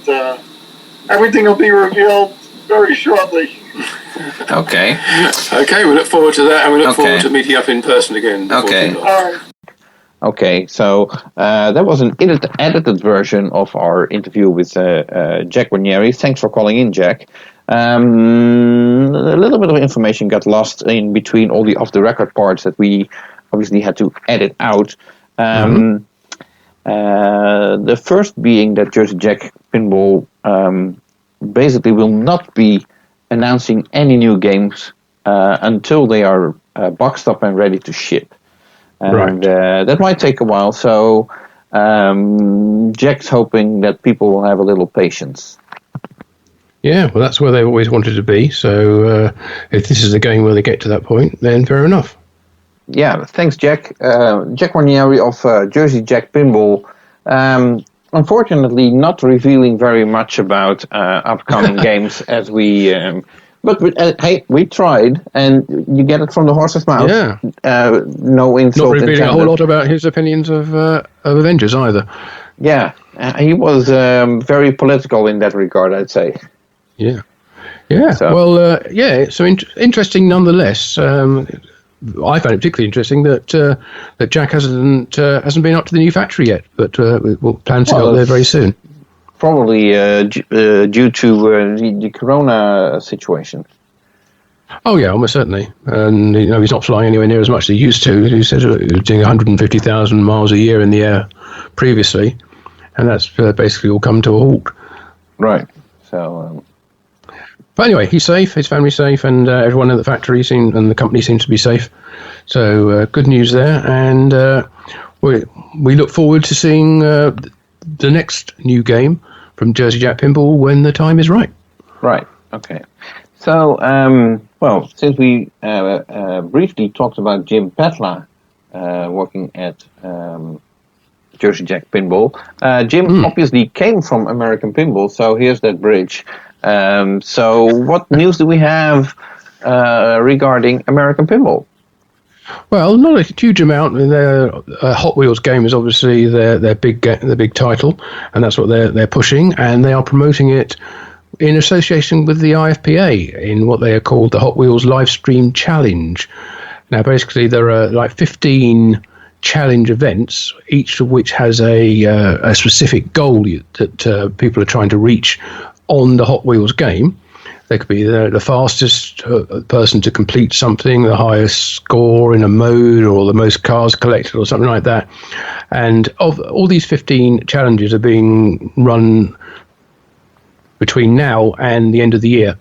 everything will be revealed very shortly. Okay. Okay, we look forward to that, and we look forward to meeting up in person again. Okay. Okay, so that was an edited version of our interview with Jack Guarnieri. Thanks for calling in, Jack. A little bit of information got lost in between all the off-the-record parts that we obviously had to edit out. The first being that Jersey Jack Pinball basically will not be announcing any new games until they are boxed up and ready to ship. And that might take a while, so Jack's hoping that people will have a little patience. Yeah, well, that's where they always wanted to be. So if this is a game where they get to that point, then fair enough. Yeah, thanks, Jack. Jack Guarnieri of Jersey Jack Pinball. Unfortunately, not revealing very much about upcoming games as we... But hey, we tried, and you get it from the horse's mouth. Yeah. No insult Not revealing intended. a whole lot about his opinions of Avengers either. Yeah, he was very political in that regard, I'd say. Yeah. Yeah. So. Well, so interesting nonetheless. I found it particularly interesting that Jack hasn't been up to the new factory yet, but we'll plan to go up there very soon. Probably due to the corona situation. Oh yeah, almost certainly. And he's not flying anywhere near as much as he used to. He said he was doing 150,000 miles a year in the air previously, and that's basically all come to a halt. Right. So. But anyway, he's safe. His family's safe, and everyone at the factory and the company seems to be safe. So good news there, and we look forward to seeing the next new game from Jersey Jack Pinball when the time is right. Right. Okay. So, since we briefly talked about Jim Petla working at Jersey Jack Pinball, Jim obviously came from American Pinball, so here's that bridge. So, what news do we have regarding American Pinball? Well, not a huge amount. Their Hot Wheels game is obviously their big title, and that's what they're pushing, and they are promoting it in association with the IFPA in what they are called the Hot Wheels Live Stream Challenge. Now, basically, there are like 15 challenge events, each of which has a specific goal that people are trying to reach on the Hot Wheels game. They could be the fastest person to complete something, the highest score in a mode, or the most cars collected, or something like that. And of all these 15 challenges are being run between now and the end of the year,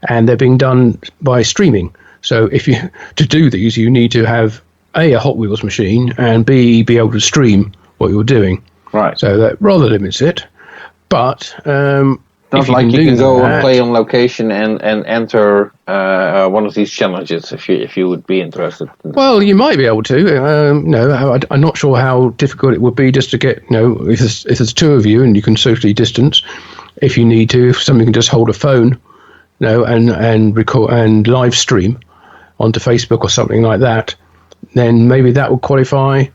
and they're being done by streaming. So to do these, you need to have a Hot Wheels machine, and B, be able to stream what you're doing. Right. So that rather limits it, but. Not like you can go and play on location and enter one of these challenges if you would be interested. Well, you might be able to. I'm not sure how difficult it would be just to get. If there's two of you and you can socially distance, if you need to, if somebody can just hold a phone, and record and live stream onto Facebook or something like that, then maybe that would qualify.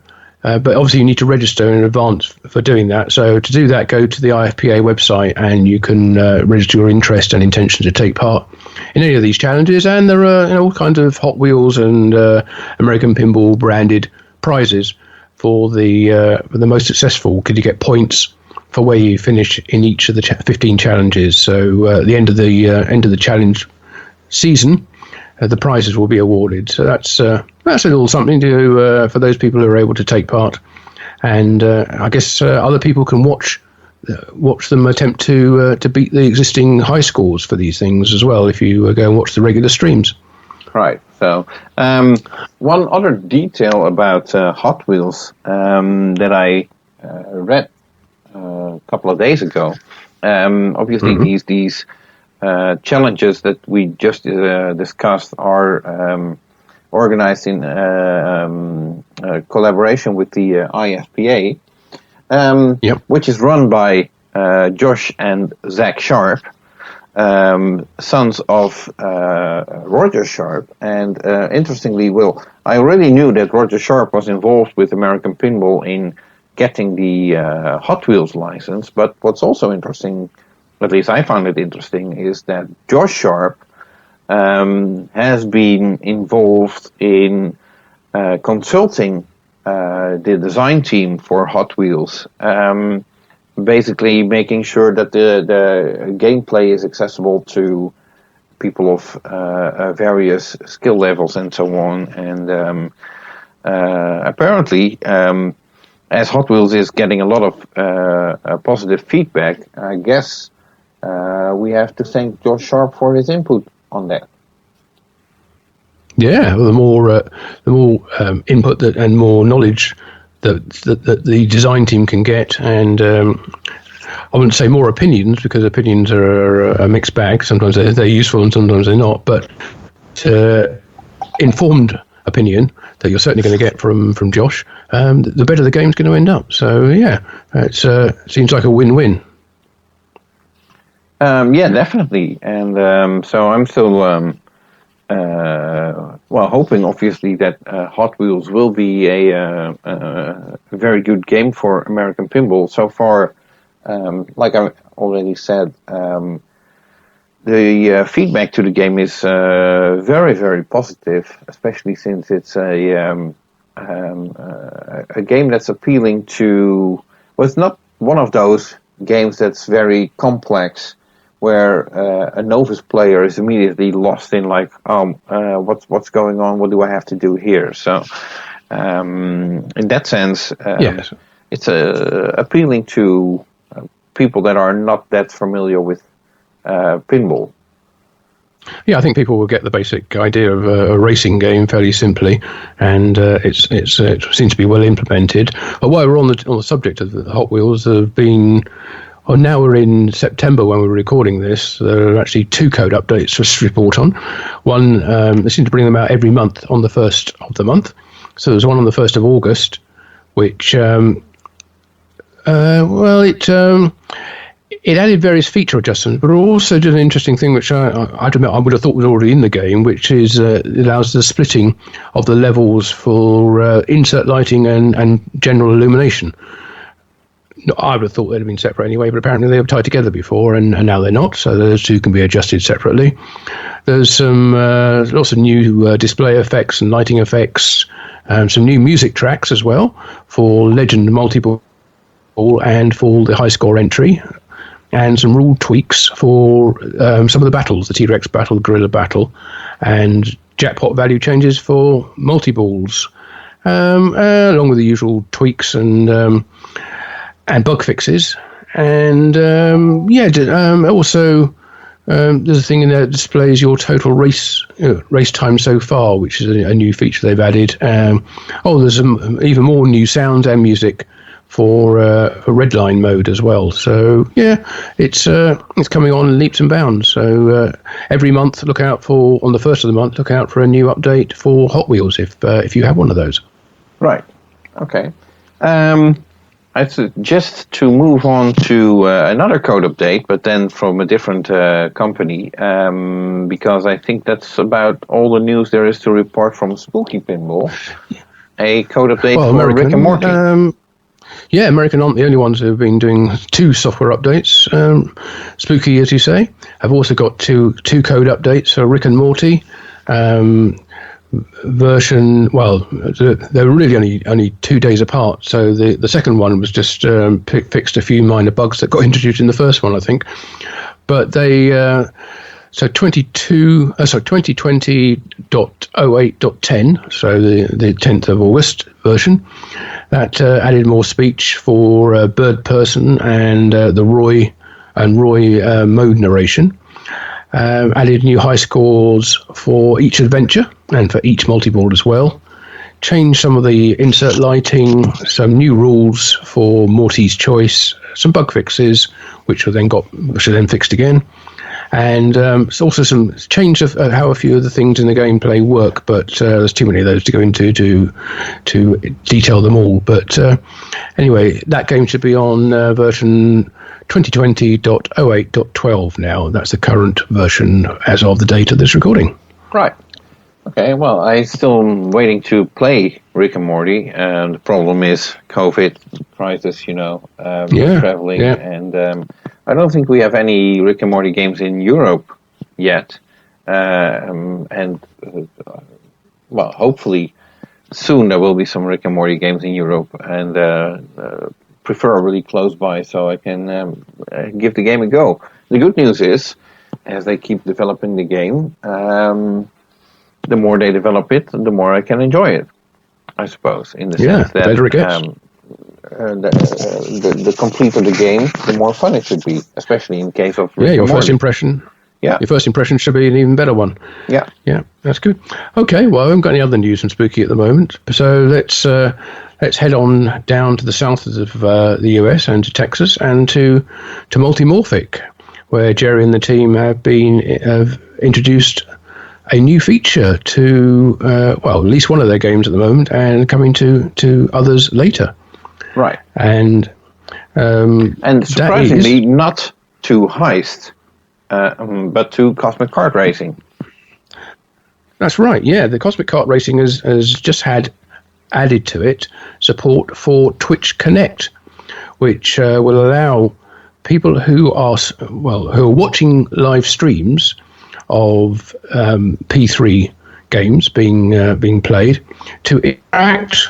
But obviously you need to register in advance for doing that. So to do that, go to the IFPA website and you can register your interest and intention to take part in any of these challenges. And there are all kinds of Hot Wheels and American Pinball branded prizes for the most successful. Could you get points for where you finish in each of the 15 challenges? So at the end of the challenge season, the prizes will be awarded. So that's a little something to for those people who are able to take part, and I guess other people can watch them attempt to beat the existing high scores for these things as well. If you go and watch the regular streams. Right. So one other detail about Hot Wheels that I read a couple of days ago. Obviously, these challenges that we just discussed are organized in collaboration with the IFPA, which is run by Josh and Zach Sharp, sons of Roger Sharp. And interestingly, I already knew that Roger Sharp was involved with American Pinball in getting the Hot Wheels license, but what's also interesting, at least I found it interesting, is that Josh Sharp has been involved in consulting the design team for Hot Wheels, basically making sure that the gameplay is accessible to people of various skill levels and so on. And apparently, as Hot Wheels is getting a lot of positive feedback, I guess we have to thank Josh Sharp for his input on that. Yeah, well, the more input and more knowledge that the design team can get, and I wouldn't say more opinions, because opinions are a mixed bag. Sometimes they're useful and sometimes they're not. But informed opinion that you're certainly going to get from Josh, the better the game's going to end up. So yeah, it seems like a win-win. Yeah, definitely. And so I'm still hoping, obviously, that Hot Wheels will be a very good game for American Pinball. So far, like I already said, the feedback to the game is very, very positive, especially since it's a game that's appealing to... Well, it's not one of those games that's very complex, where a novice player is immediately lost in what's going on? What do I have to do here? So, in that sense, yes, it's appealing to people that are not that familiar with pinball. Yeah, I think people will get the basic idea of a racing game fairly simply, and it seems to be well implemented. But while we're on the subject of the Hot Wheels, there have been... Well, now we're in September when we're recording this. There are actually 2 code updates to report on. One, they seem to bring them out every month on the 1st of the month. So there's one on the 1st of August, which, it added various feature adjustments, but also did an interesting thing, which I admit I would have thought was already in the game, which is it allows the splitting of the levels for insert lighting and general illumination. I would have thought they'd have been separate anyway, but apparently they were tied together before, and now they're not, so those 2 can be adjusted separately. There's some lots of new display effects and lighting effects, some new music tracks as well for Legend Multi-Ball and for the high score entry, and some rule tweaks for some of the battles, the T-Rex battle, Gorilla battle, and jackpot value changes for multi-balls, along with the usual tweaks and bug fixes. And also there's a thing in there that displays your total race time so far, which is a new feature they've added. There's even more new sounds and music for a red line mode as well. So yeah, it's coming on leaps and bounds. So every month, on the 1st of the month, look out for a new update for Hot Wheels if you have one of those. Right. Okay. I suggest to move on to another code update, but then from a different company, because I think that's about all the news there is to report from Spooky Pinball. A code update for American, Rick and Morty. American aren't the only ones who have been doing 2 software updates. Spooky, as you say, have also got two code updates for Rick and Morty. Version, they're really only 2 days apart, so the second one was just fixed a few minor bugs that got introduced in the first one, I think. But they 2020.08.10, so the 10th of August version, that added more speech for Bird Person and the Roy mode narration. Added new high scores for each adventure and for each multi-ball as well. Changed some of the insert lighting, some new rules for Morty's Choice, some bug fixes, which were then fixed again. And also some change of how a few of the things in the gameplay work, but there's too many of those to go into to detail them all. But anyway, that game should be on version 2020.08.12 now. That's the current version as of the date of this recording. Right. Okay, well, I'm still waiting to play Rick and Morty, and the problem is COVID crisis, traveling, and I don't think we have any Rick and Morty games in Europe yet. well, hopefully soon there will be some Rick and Morty games in Europe, and preferably close by, so I can give the game a go. The good news is, as they keep developing the game, the more they develop it, the more I can enjoy it, I suppose, in the sense that better it gets. The completer the game, the more fun it should be, especially in case of Rick your and first Morty. impression. Yeah. Your first impression should be an even better one. Yeah. Yeah, that's good. Okay, well, I haven't got any other news from Spooky at the moment, so let's head on down to the south of the US and to Texas and to Multimorphic, where Jerry and the team have introduced a new feature to at least one of their games at the moment, and coming to others later. Right. And surprisingly, not to Heist, but to Cosmic Kart Racing. That's right, yeah. The Cosmic Kart Racing has just had added to it support for Twitch Connect, which will allow people who are watching live streams of P3 games being played to interact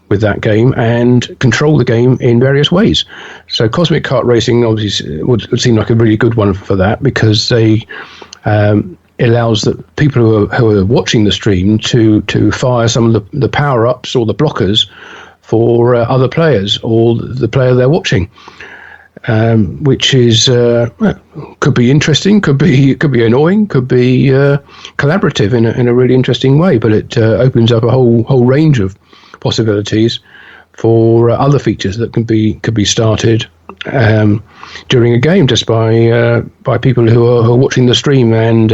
with that game and control the game in various ways. So Cosmic Kart Racing obviously would seem like a really good one for that, because they allows the people who are watching the stream to fire some of the power-ups or the blockers for other players or the player they're watching, which is could be interesting, could be annoying, could be collaborative in a really interesting way. But it opens up a whole range of possibilities for other features that could be started during a game just by people who are watching the stream. And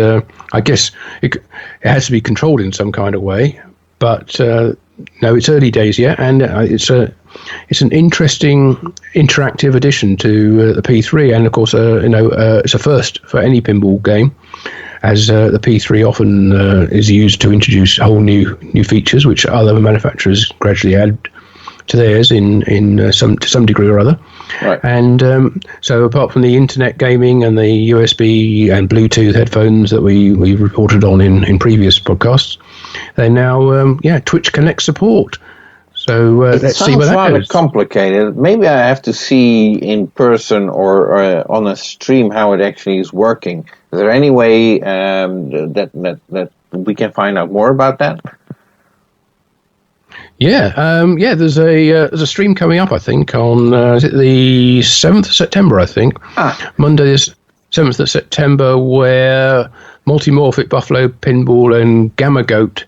I guess it has to be controlled in some kind of way. But no, it's early days yet, and it's an interesting interactive addition to the P3, and of course, it's a first for any pinball game, as the P3 often is used to introduce whole new features, which other manufacturers gradually add to theirs to some degree or other. Right. And so apart from the internet gaming and the USB and Bluetooth headphones that we reported on in previous podcasts, they now Twitch Connect support. So let's see where that goes. It sounds rather complicated. Maybe I have to see in person or on a stream how it actually is working. Is there any way that we can find out more about that? Yeah, there's a stream coming up, I think, on is it the 7th of September, I think. Monday is 7th of September, where Multimorphic, Buffalo Pinball and Gamma Goat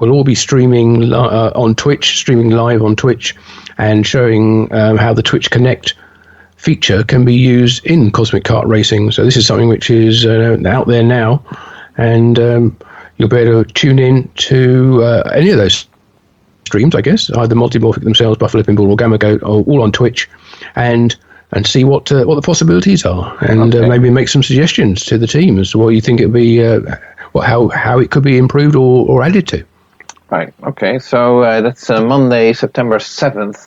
will all be streaming on Twitch, streaming live on Twitch, and showing how the Twitch Connect feature can be used in Cosmic Kart Racing. So this is something which is out there now, and you'll be able to tune in to any of those streams, I guess, either Multimorphic themselves, Buffalo Pinball or Gamma Goat, or all on Twitch, and see what the possibilities are, and maybe make some suggestions to the team as to what you think it would be, how it could be improved or added to. Right. Okay. So that's Monday, September 7th.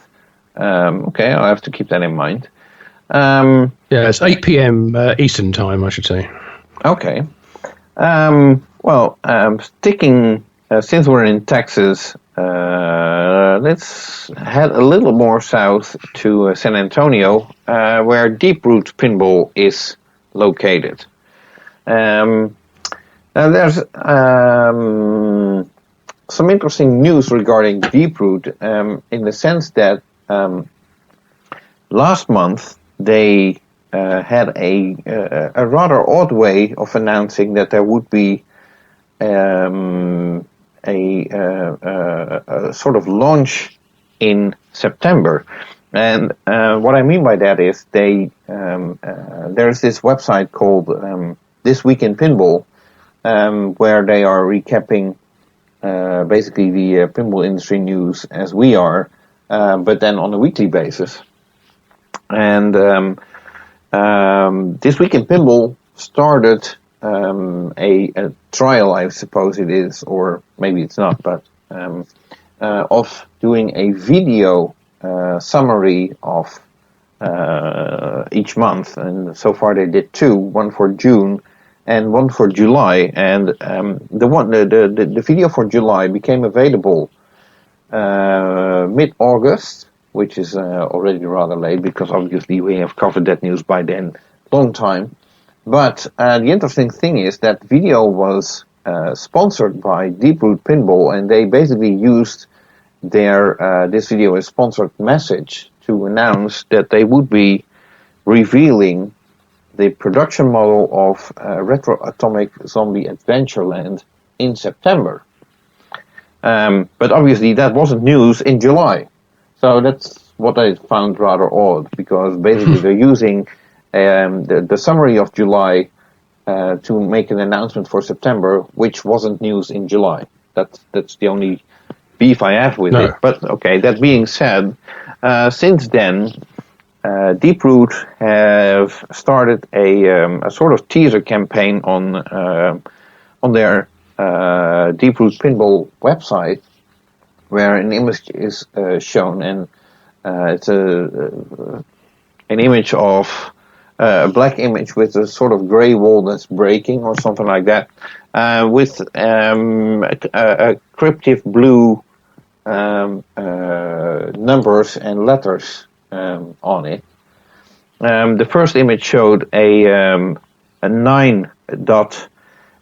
Okay, I'll have to keep that in mind. It's 8 p.m. Eastern time, I should say. Okay. Sticking since we're in Texas, let's head a little more south to San Antonio, where Deep Root Pinball is located. Now there's some interesting news regarding Deep Root, in the sense that last month they had a rather odd way of announcing that there would be a sort of launch in September. And what I mean by that is there's this website called This Week in Pinball, where they are recapping basically the pinball industry news as we are, but then on a weekly basis. And This Week in Pinball started a trial, I suppose it is, or maybe it's not, but of doing a video summary of each month. And so far they did two, one for June and one for July. And the video for July became available mid-August, which is already rather late because obviously we have covered that news by then, long time. But the interesting thing is that video was sponsored by Deep Root Pinball, and they basically used their this video as sponsored message to announce that they would be revealing the production model of Retro Atomic Zombie Adventureland in September. But obviously that wasn't news in July. So that's what I found rather odd, because basically they're using the summary of July to make an announcement for September, which wasn't news in July. That's the only beef I have with it. But okay, that being said, since then, Deep Root have started a sort of teaser campaign on their Deep Root Pinball website, where an image is shown, and it's an image of a black image with a sort of gray wall that's breaking or something like that, with a cryptic blue numbers and letters on it. The first image showed a 9 dot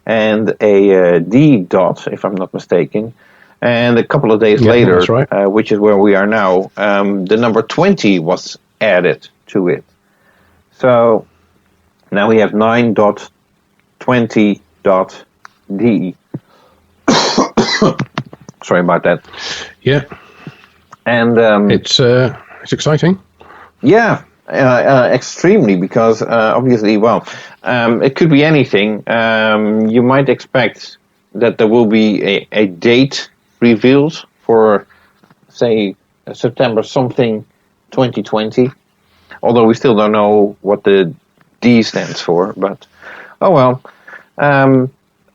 and a D dot, if I'm not mistaken. And a couple of days later, that's right. Which is where we are now, the number 20 was added to it. So now we have 9.20.D. Sorry about that. Yeah. And it's exciting. Yeah, extremely, because obviously, well, it could be anything. You might expect that there will be a date revealed for, say, September something 2020. Although we still don't know what the D stands for, but oh well.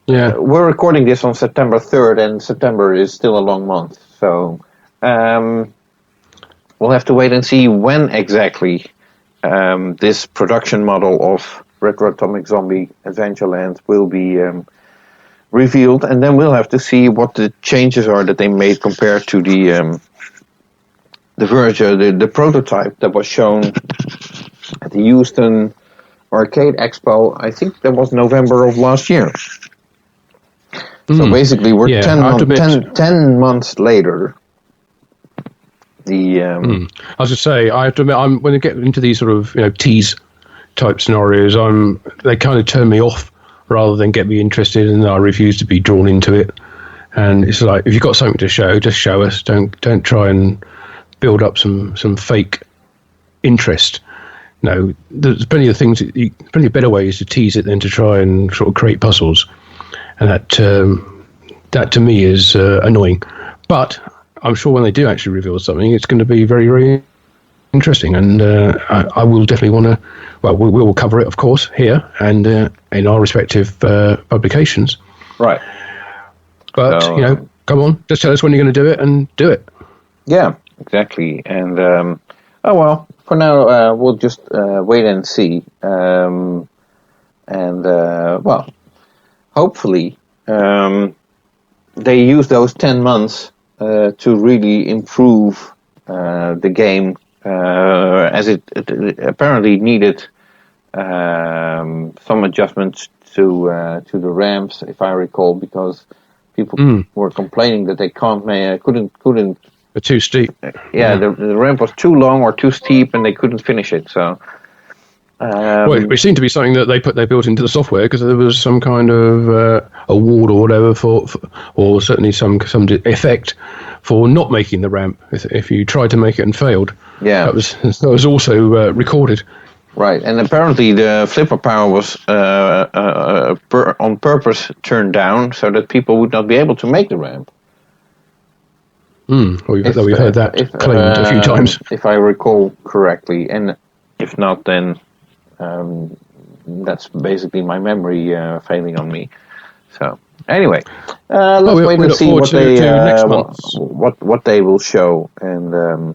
Yeah, we're recording this on September 3rd, and September is still a long month, so we'll have to wait and see when exactly this production model of Retro Atomic Zombie Adventureland will be revealed, and then we'll have to see what the changes are that they made compared to the version, the prototype that was shown at the Houston Arcade Expo. I think that was November of last year. So basically, we're 10 months later. I was just say, I have to admit, when I get into these sort of tease type scenarios, they kind of turn me off rather than get me interested, and I refuse to be drawn into it. And it's like, if you've got something to show, just show us. Don't try and build up some fake interest. No, there's plenty of things, plenty of better ways to tease it than to try and sort of create puzzles, and that to me is annoying. But I'm sure when they do actually reveal something, it's going to be very, very interesting, and I will definitely want to. Well, we will cover it, of course, here and in our respective publications. Right. But come on, just tell us when you're going to do it, and do it. Yeah, exactly. And oh well, for now we'll just wait and see. Well, hopefully they use those 10 months to really improve the game, as it apparently needed some adjustments to the ramps, if I recall, because people were complaining that they couldn't. They're too steep. Yeah, the ramp was too long or too steep, and they couldn't finish it. So. Well, it seemed to be something that they built into the software, because there was some kind of award or whatever for or certainly some effect for not making the ramp if you tried to make it and failed. Yeah, that was also recorded. Right, and apparently the flipper power was on purpose turned down so that people would not be able to make the ramp. Well, we've heard that claimed a few times, if I recall correctly, and if not, then. That's basically my memory failing on me. So anyway, let's wait and see what they will show, and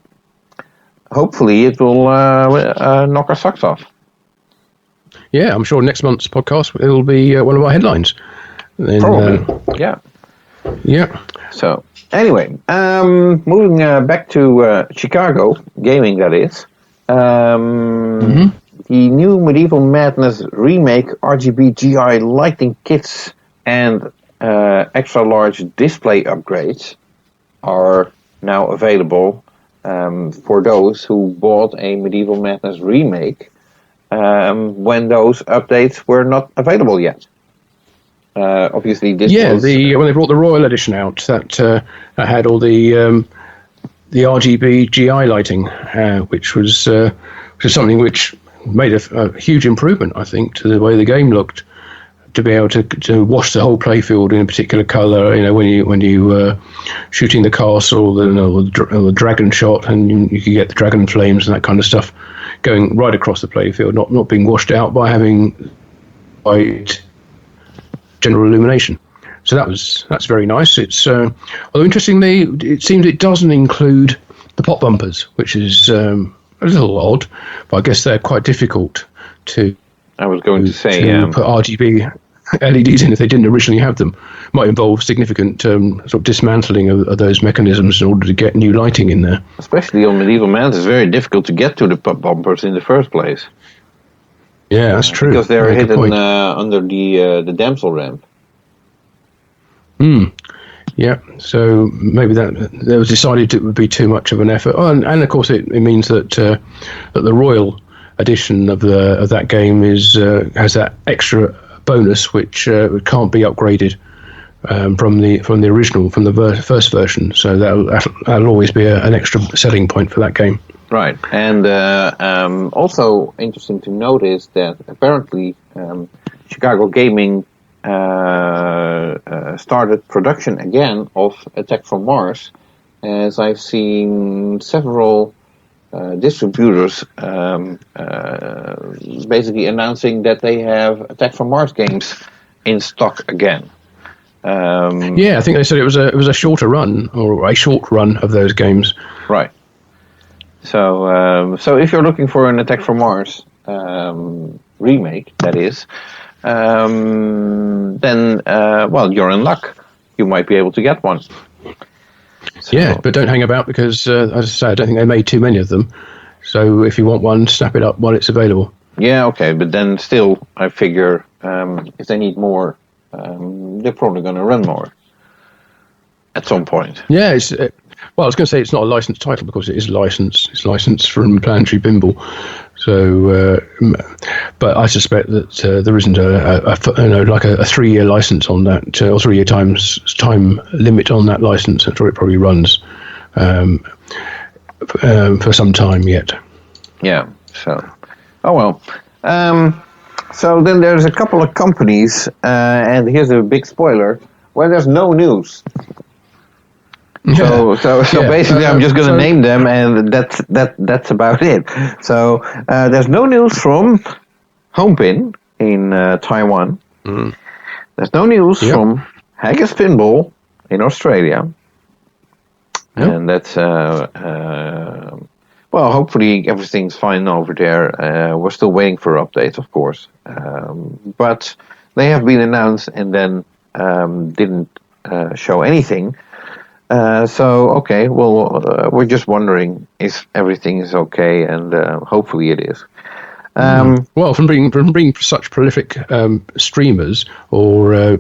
hopefully it will knock our socks off. yeah, I'm sure next month's podcast will be one of our headlines. Then, Probably, yeah. Yeah. So, anyway, moving back to Chicago, gaming that is. The new Medieval Madness remake RGB GI lighting kits and extra large display upgrades are now available for those who bought a Medieval Madness remake when those updates were not available yet. Obviously, this was... when they brought the Royal Edition out, that had all the RGB GI lighting, which was something which made a huge improvement, I think, to the way the game looked. To be able to wash the whole playfield in a particular colour, when you shooting the castle, the dragon shot, and you could get the dragon flames and that kind of stuff going right across the playfield, not being washed out by having white general illumination. So that's very nice. It's although interestingly, it seems it doesn't include the pop bumpers, which is a little odd, but I guess they're quite difficult to. I was going to say put RGB LEDs in if they didn't originally have them. Might involve significant sort of dismantling of those mechanisms in order to get new lighting in there. Especially on Medieval Madness, it's very difficult to get to the pop bumpers in the first place. Yeah, that's true. Because they're hidden under the damsel ramp. Yeah, so maybe that was decided it would be too much of an effort. Oh, and of course it means that that the Royal edition of that game has that extra bonus which can't be upgraded from the original, from the first version. So that'll always be an extra selling point for that game. Right, and also interesting to note is that apparently Chicago Gaming started production again of Attack from Mars, as I've seen several distributors basically announcing that they have Attack from Mars games in stock again. Yeah, I think they said it was a shorter run, or a short run of those games. Right. So if you're looking for an Attack from Mars remake, that is, then you're in luck. You might be able to get one. So, yeah, but don't hang about because, as I say, I don't think they made too many of them. So if you want one, snap it up while it's available. Yeah, okay, but then still, I figure if they need more, they're probably going to run more at some point. Yeah, I was going to say it's not a licensed title because it is licensed. It's licensed from Planetary Pinball. So, but I suspect that there isn't a 3-year license on that, or 3-year time limit on that license. I'm sure it probably runs for some time yet. Yeah. So, oh well. So then there's a couple of companies, and here's a big spoiler, where there's no news. So basically, I'm just going to name them, and that's about it. So there's no news from Homepin in Taiwan. Mm. There's no news from Haggis Pinball in Australia, and that's hopefully everything's fine over there. We're still waiting for updates, of course, but they have been announced and then didn't show anything. We're just wondering if everything is okay, and hopefully it is. Well, from being such prolific streamers or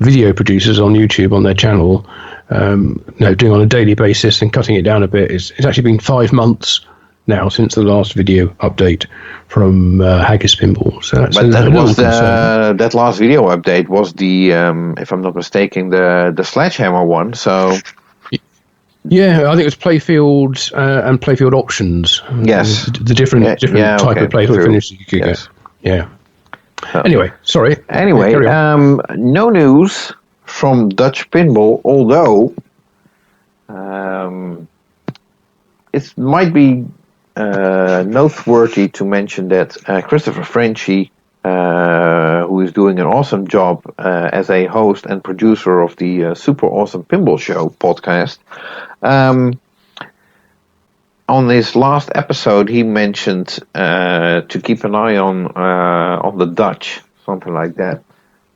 video producers on YouTube on their channel, doing on a daily basis and cutting it down a bit, it's actually been 5 months now since the last video update from Haggis Pinball. So that's that last video update was the, if I'm not mistaken, the Sledgehammer one. So. Yeah, I think it was playfield and playfield options. Yes. The different type of playfield finishes you could get. Yeah. Anyway, sorry. Anyway, no news from Dutch Pinball, although it might be noteworthy to mention that Christopher Frenchy, who is doing an awesome job as a host and producer of the Super Awesome Pinball Show podcast, on his last episode, he mentioned to keep an eye on the Dutch, something like that.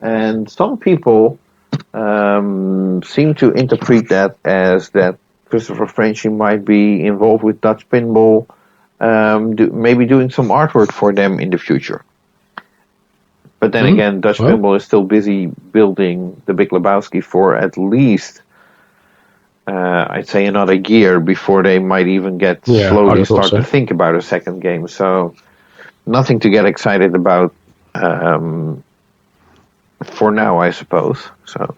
And some people seem to interpret that as that Christopher Frenchy might be involved with Dutch Pinball, maybe doing some artwork for them in the future. But then again, Dutch Pinball is still busy building the Big Lebowski for at least, I'd say, another year before they might even get slowly start to think about a second game. So nothing to get excited about for now, I suppose. So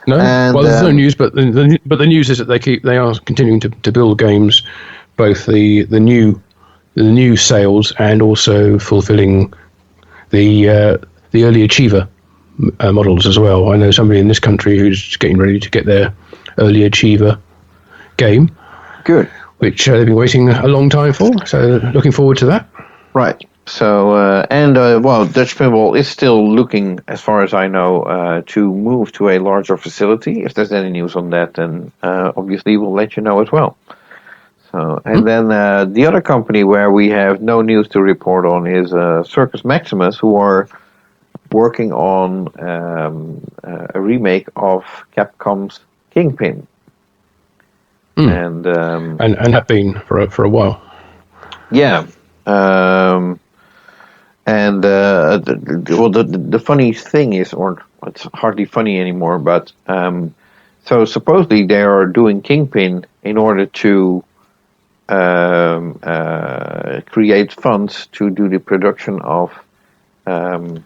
no, there's no news, but the news is that they are continuing to build games, both the new sales and also fulfilling the early achiever models as well. I know somebody in this country who's getting ready to get their early achiever game. Good. Which they've been waiting a long time for, so looking forward to that. Right. So, Dutch Pinball is still looking, as far as I know, to move to a larger facility. If there's any news on that, then obviously we'll let you know as well. So, and then the other company where we have no news to report on is Circus Maximus, who are working on a remake of Capcom's Kingpin. And have been for a while. Yeah. The funny thing is, or it's hardly funny anymore, but so supposedly they are doing Kingpin in order to create funds to do the production of Python's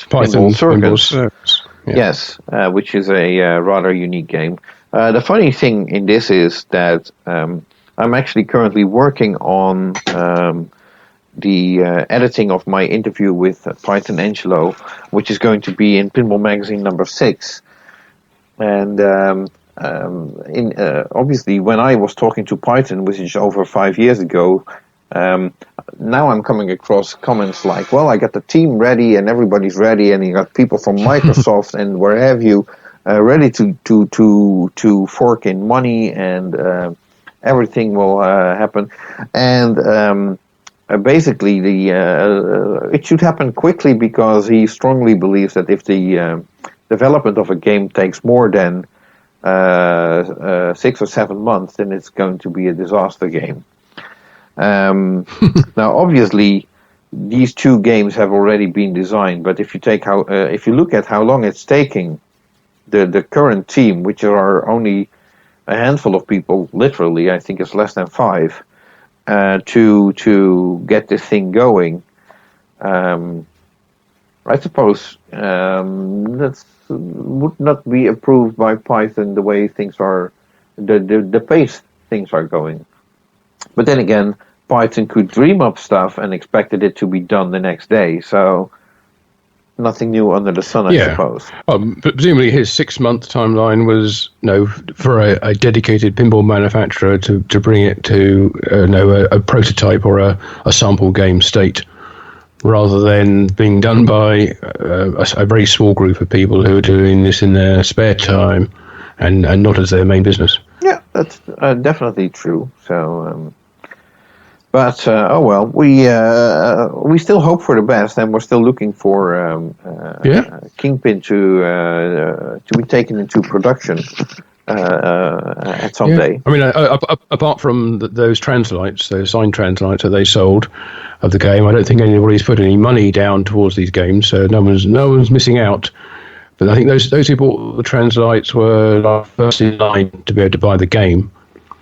Pinball Circus. Yeah. Yes, which is a rather unique game. The funny thing in this is that I'm actually currently working on the editing of my interview with Python Angelo, which is going to be in Pinball Magazine number 6. And obviously, when I was talking to Python, which is over 5 years ago, now I'm coming across comments like, well, I got the team ready and everybody's ready, and you got people from Microsoft and where have you ready to fork in money, and everything will happen. And basically, it should happen quickly, because he strongly believes that if the development of a game takes more than 6 or 7 months, then it's going to be a disaster game. Now, obviously, these two games have already been designed, but if you look at how long it's taking the current team, which are only a handful of people, literally, I think it's less than 5, to get this thing going, I suppose that would not be approved by Python the way things are, the pace things are going. But then again, Python could dream up stuff and expected it to be done the next day, so nothing new under the sun, I suppose. But presumably his 6-month timeline was for a dedicated pinball manufacturer to bring it to a prototype or a sample game state, rather than being done by a very small group of people who are doing this in their spare time and not as their main business. Yeah, that's definitely true. So, but we still hope for the best, and we're still looking for Kingpin to be taken into production at some day. I mean, apart from those translates, those signed translates that they sold of the game, I don't think anybody's put any money down towards these games, so no one's missing out. But I think those who bought the translates were first in line to be able to buy the game,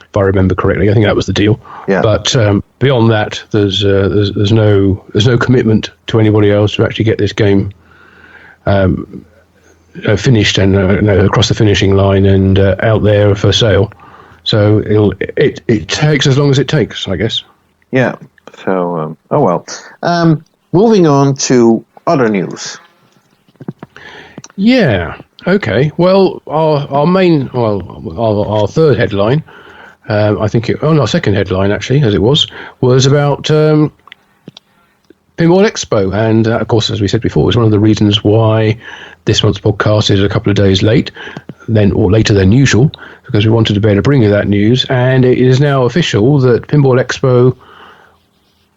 if I remember correctly. I think that was the deal. Yeah. But beyond that, there's no commitment to anybody else to actually get this game finished and across the finishing line and out there for sale. So it takes as long as it takes, I guess. Yeah. So moving on to other news. Yeah. Okay. Well, our third headline, I think our second headline actually, as it was about Pinball Expo, and of course, as we said before, it's one of the reasons why this month's podcast is a couple of days late. then or later than usual, because we wanted to be able to bring you that news. And it is now official that Pinball Expo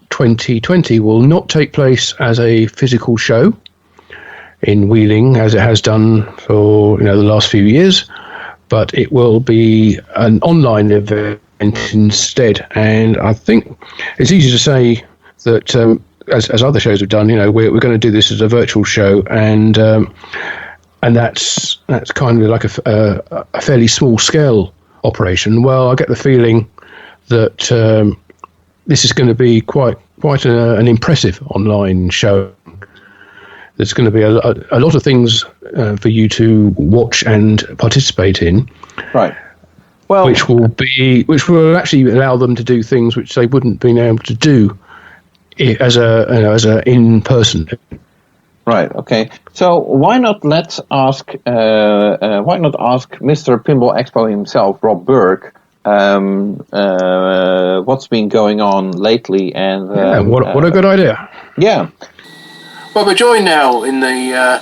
2020 will not take place as a physical show in Wheeling as it has done for the last few years, but it will be an online event instead. And I think it's easy to say that as other shows have done, we're going to do this as a virtual show, and that's kind of like a fairly small scale operation. Well, I get the feeling that this is going to be quite an impressive online show. There's going to be a lot of things for you to watch and participate in. Right. Well, which will actually allow them to do things which they wouldn't been able to do as a in person. Right. Okay. So why not ask Mr. Pinball Expo himself, Rob Berk, what's been going on lately, and what a good idea. Yeah. Well, we're joined now in the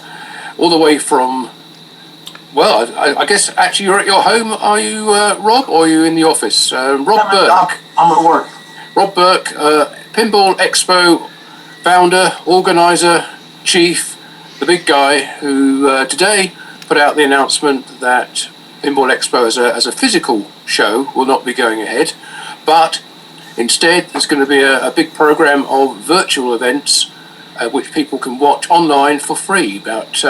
all the way from. Well, I guess actually you're at your home. Are you, Rob, or are you in the office? Rob Berk. I'm at work. Rob Berk, Pinball Expo founder, organiser, chief, the big guy who today put out the announcement that Pinball Expo as a physical show will not be going ahead, but instead there's going to be a big program of virtual events which people can watch online for free. But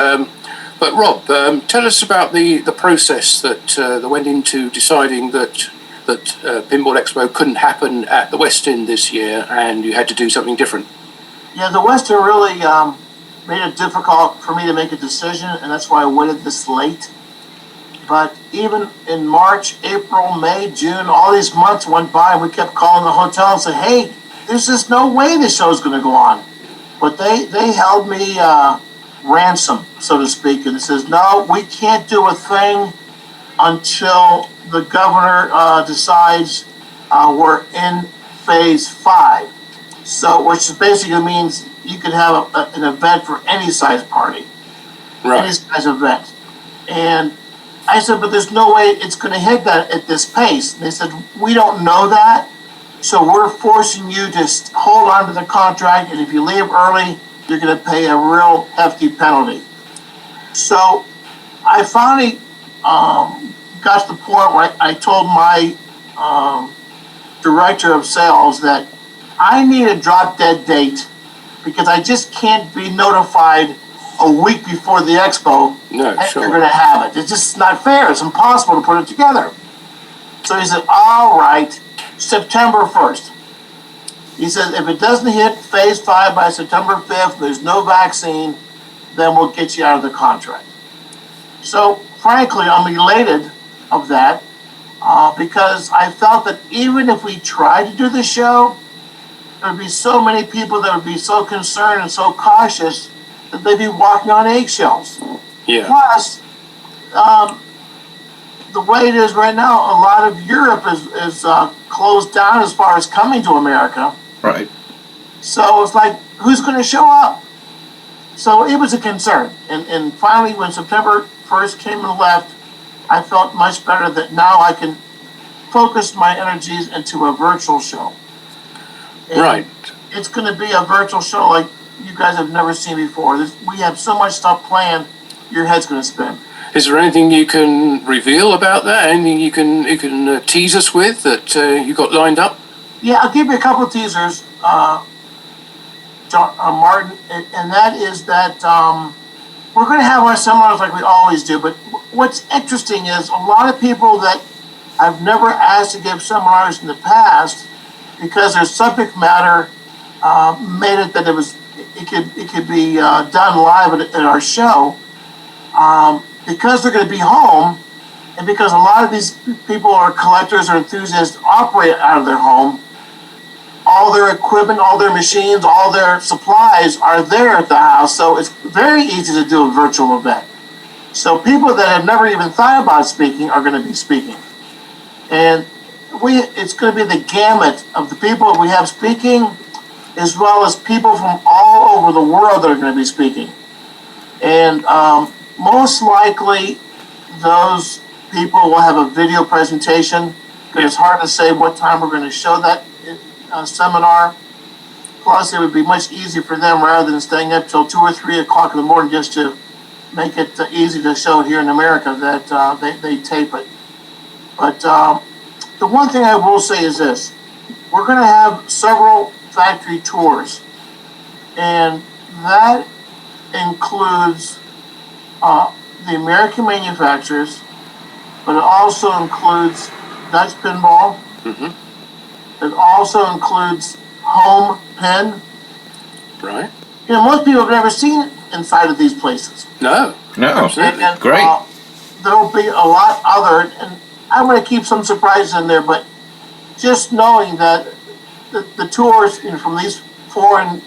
Rob, tell us about the process that went into deciding that Pinball Expo couldn't happen at the West End this year, and you had to do something different. Yeah, the West End really made it difficult for me to make a decision, and that's why I waited this late. But even in March, April, May, June, all these months went by, and we kept calling the hotel and saying, hey, there's just no way this show's going to go on. But they held me ransom, so to speak, and it says, no, we can't do a thing until the governor decides we're in phase 5. So, which basically means you can have an event for any size party, any size event. And I said, but there's no way it's going to hit that at this pace. And they said, we don't know that, so we're forcing you to hold on to the contract, and if you leave early, you're going to pay a real hefty penalty. So I finally got to the point where I told my director of sales that I need a drop-dead date, because I just can't be notified a week before the expo that you're going to have it. It's just not fair. It's impossible to put it together. So he said, all right, September 1st. He said, if it doesn't hit phase 5 by September 5th, there's no vaccine, then we'll get you out of the contract. So, frankly, I'm elated of that because I felt that even if we tried to do the show, there would be so many people that would be so concerned and so cautious that they'd be walking on eggshells. Yeah. Plus, the way it is right now, a lot of Europe is closed down as far as coming to America. Right. So it's like, who's going to show up? So it was a concern. And finally, when September 1st came and left, I felt much better that now I can focus my energies into a virtual show. And right. It's going to be a virtual show like you guys have never seen before. We have so much stuff planned, your head's going to spin. Is there anything you can reveal about that? Anything you can tease us with that you got lined up? Yeah, I'll give you a couple of teasers, Martin, and that is that we're going to have our seminars like we always do, but what's interesting is a lot of people that I've never asked to give seminars in the past, because their subject matter made it that it could be done live at our show, because they're going to be home, and because a lot of these people are collectors or enthusiasts operate out of their home. All their equipment, all their machines, all their supplies are there at the house, so it's very easy to do a virtual event. So people that have never even thought about speaking are going to be speaking. And it's going to be the gamut of the people we have speaking, as well as people from all over the world that are going to be speaking. And most likely, those people will have a video presentation. It's hard to say what time we're going to show that seminar. Plus, it would be much easier for them rather than staying up till 2 or 3 o'clock in the morning just to make it easy to show here in America that they tape it. But the one thing I will say is this. We're going to have several factory tours, and that includes the American manufacturers, but it also includes Dutch Pinball. Mm-hmm. It also includes Home Pin. Right. You know, most people have never seen inside of these places. No, absolutely. And, great. There'll be a lot other, and I'm going to keep some surprises in there, but just knowing that the tours from these foreign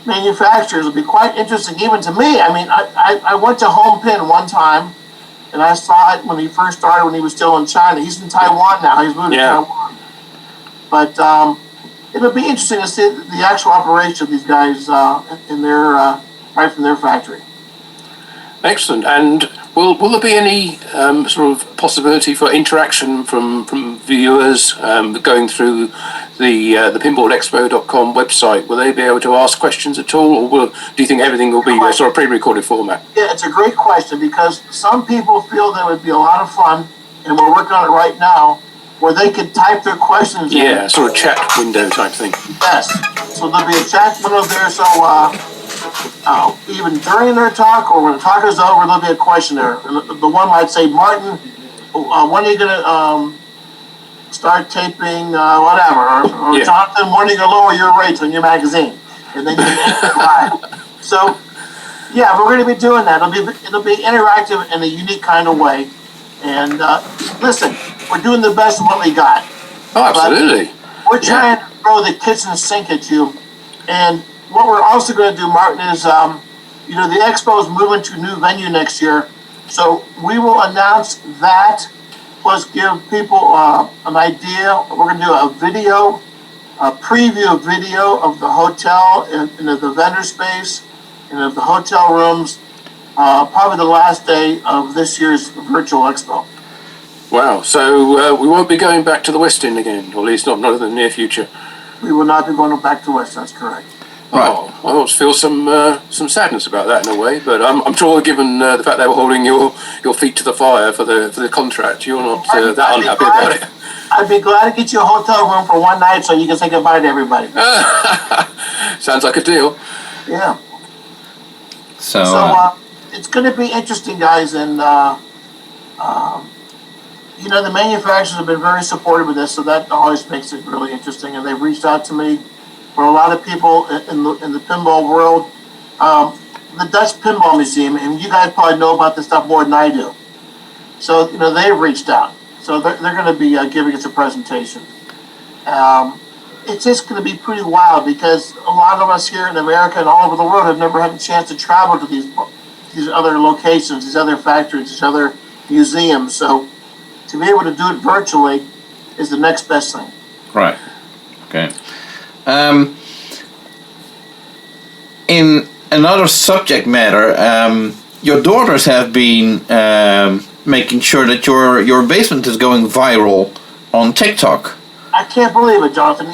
manufacturers will be quite interesting even to me. I mean, I went to Home Pin one time, and I saw it when he first started when he was still in China. He's in Taiwan now. He's moved to Taiwan. But it'll be interesting to see the actual operation of these guys in their right from their factory. Excellent. And will there be any sort of possibility for interaction from viewers going through the pinballexpo.com website? Will they be able to ask questions at all, or do you think everything will be a sort of pre-recorded format? Yeah, it's a great question because some people feel that would be a lot of fun, and we're working on it right now, where they could type their questions in. Yeah, sort of chat window type thing. Yes. So there'll be a chat window there, so even during their talk or when the talk is over, there'll be a question there. And the one might say, Martin, when are you going to start taping whatever? Or Jonathan, when are you going to lower your rates on your magazine? And then you can answer live. So, yeah, we're going to be doing that. It'll be interactive in a unique kind of way. And listen, we're doing the best of what we got. Oh, absolutely. But we're trying to throw the kitchen sink at you. And what we're also going to do, Martin, is, the Expo is moving to a new venue next year. So we will announce that, plus give people an idea. We're going to do a preview video of the hotel and of the vendor space and of the hotel rooms, probably the last day of this year's virtual Expo. Wow. So we won't be going back to the West End again, or at least not in the near future. We will not be going back to West, that's correct. Right. Oh, I always feel some sadness about that in a way, but I'm sure given the fact they were holding your feet to the fire for the contract, you're not that unhappy about it. I'd be glad to get you a hotel room for one night so you can say goodbye to everybody. Sounds like a deal. Yeah. So it's going to be interesting, guys, and the manufacturers have been very supportive of this, so that always makes it really interesting, and they've reached out to me. For a lot of people in the pinball world, the Dutch Pinball Museum, and you guys probably know about this stuff more than I do. So, they've reached out. So they're going to be giving us a presentation. It's just going to be pretty wild because a lot of us here in America and all over the world have never had a chance to travel to these other locations, these other factories, these other museums. So to be able to do it virtually is the next best thing. Right. Okay. In another subject matter, your daughters have been making sure that your basement is going viral on TikTok. I can't believe it, Jonathan.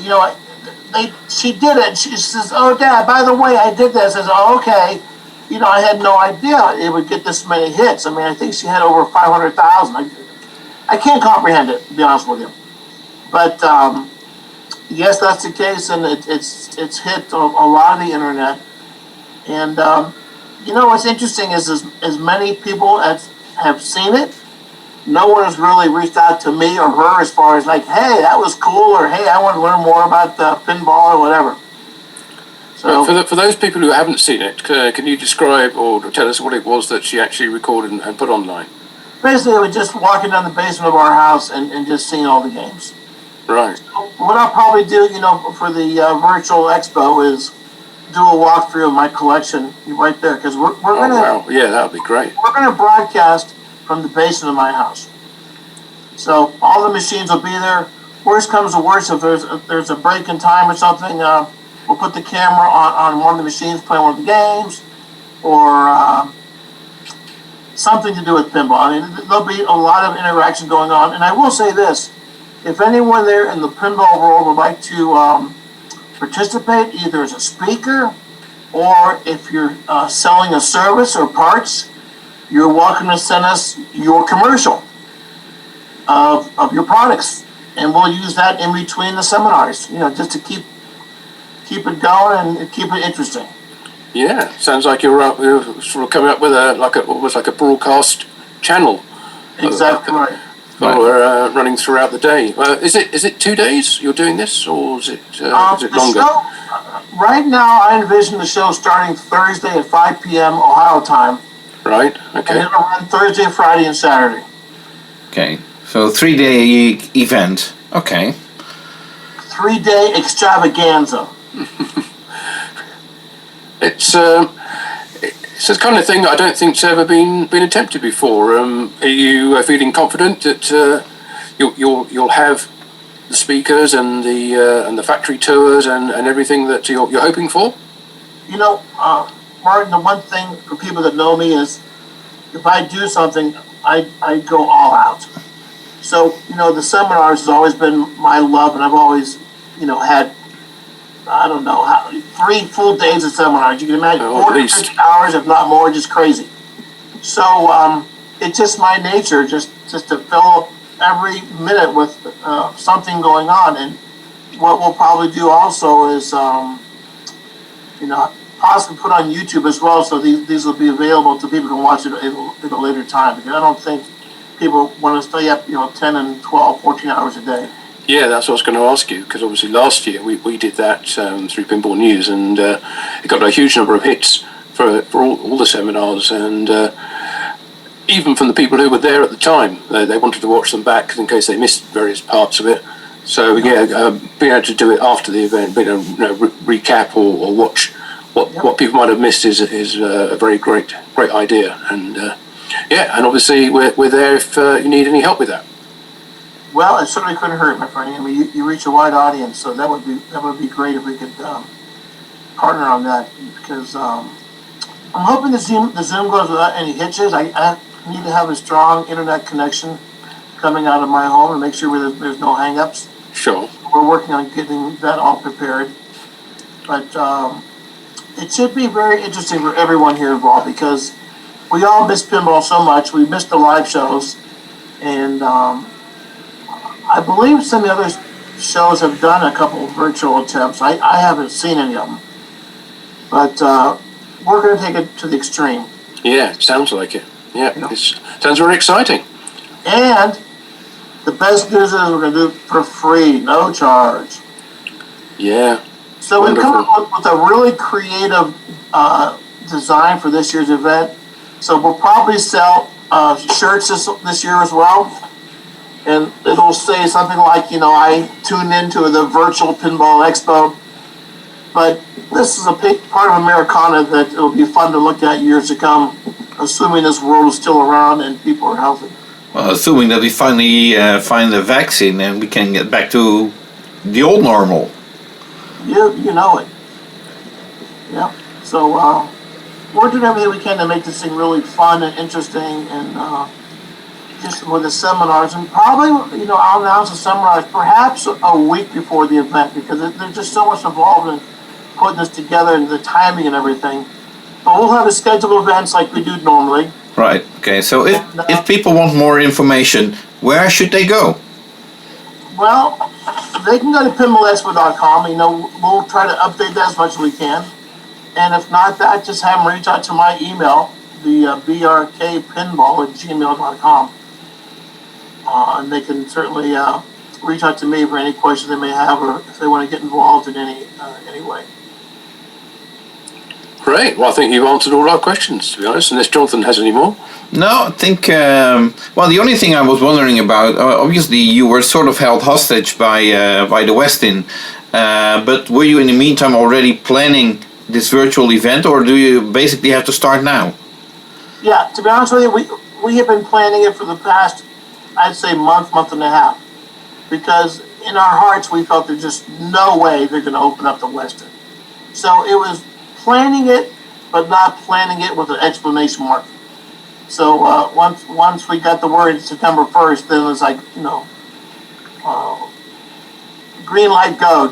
She did it. She says, "Oh, Dad, by the way, I did this." I said, "Oh, okay." I had no idea it would get this many hits. I mean, I think she had over 500,000. I can't comprehend it, to be honest with you. But yes, that's the case, and it's hit a lot of the internet. And what's interesting is as many people have seen it, no one has really reached out to me or her as far as like, hey, that was cool, or hey, I want to learn more about pinball or whatever. So for those people who haven't seen it, can you describe or tell us what it was that she actually recorded and put online? Basically, we're just walking down the basement of our house and just seeing all the games. Right. What I'll probably do, for the virtual expo is do a walkthrough of my collection right there, because we're going to. Wow. Yeah, that would be great. We're going to broadcast from the basement of my house, so all the machines will be there. Worst comes to worst, if there's a break in time or something, we'll put the camera on one of the machines playing one of the games, or something to do with pinball. I mean, there'll be a lot of interaction going on. And I will say this, if anyone there in the pinball world would like to participate, either as a speaker or if you're selling a service or parts, you're welcome to send us your commercial of your products. And we'll use that in between the seminars, just to keep it going and keep it interesting. Yeah, sounds like you're sort of coming up with almost like a broadcast channel. Exactly right. For running throughout the day. Is it 2 days you're doing this, or is it longer? Show, right now, I envision the show starting Thursday at 5 p.m. Ohio time. Right. Okay. And it'll run Thursday, Friday, and Saturday. Okay, so 3-day event. Okay. 3-day extravaganza. It's the kind of thing that I don't think's ever been attempted before. Are you feeling confident that you'll have the speakers and the factory tours and everything that you're hoping for? Martin, the one thing for people that know me is if I do something, I go all out. So, the seminars has always been my love, and I've always, had, 3 full days of seminars. You can imagine 4 to 6 hours, if not more, just crazy. So it's just my nature, just to fill up every minute with something going on. And what we'll probably do also is, possibly put on YouTube as well, so these will be available to people who can watch it at a later time. Because I don't think people want to stay up, 10 and 12, 14 hours a day. Yeah, that's what I was going to ask you, because obviously last year we did that through Pinball News, and it got a huge number of hits for all the seminars, and even from the people who were there at the time, they wanted to watch them back in case they missed various parts of it. So being able to do it after the event, recap or watch what people might have missed is a very great idea, and and obviously we're there if you need any help with that. Well, it certainly couldn't hurt, my friend. I mean, you reach a wide audience, so that would be great if we could partner on that. Because I'm hoping the Zoom goes without any hitches. I need to have a strong internet connection coming out of my home and make sure there's no hang-ups. Sure. We're working on getting that all prepared, but it should be very interesting for everyone here involved because we all miss pinball so much. We miss the live shows, and I believe some of the other shows have done a couple of virtual attempts. I haven't seen any of them. But we're going to take it to the extreme. Yeah, it sounds like it. Yeah, it sounds very exciting. And the best news is we're going to do it for free, no charge. Yeah. So we've come up with a really creative design for this year's event. So we'll probably sell shirts this year as well. And it'll say something like, I tuned into the virtual Pinball Expo. But this is a big part of Americana that it'll be fun to look at years to come, assuming this world is still around and people are healthy. Well, assuming that we finally find a vaccine and we can get back to the old normal. You know it. Yeah. So we're doing everything we can to make this thing really fun and interesting and just with the seminars, and probably, I'll announce the seminars perhaps a week before the event because there's just so much involved in putting this together and the timing and everything. But we'll have a scheduled events like we do normally. Right. Okay. So if people want more information, where should they go? Well, they can go to pinballexpo.com. We'll try to update that as much as we can. And if not that, just have them reach out to my email, the brkpinball@gmail.com. And they can certainly reach out to me for any questions they may have or if they want to get involved in any way. Great. Well, I think you've answered all our questions, to be honest, unless Jonathan has any more. No, I think, the only thing I was wondering about, obviously you were sort of held hostage by the Westin, but were you in the meantime already planning this virtual event, or do you basically have to start now? Yeah, to be honest with you, we have been planning it for the past, I'd say, month and a half, because in our hearts we felt there's just no way they're going to open up the Westin. So it was planning it, but not planning it with an exclamation mark. So once we got the word September 1st, then it was like, green light, go.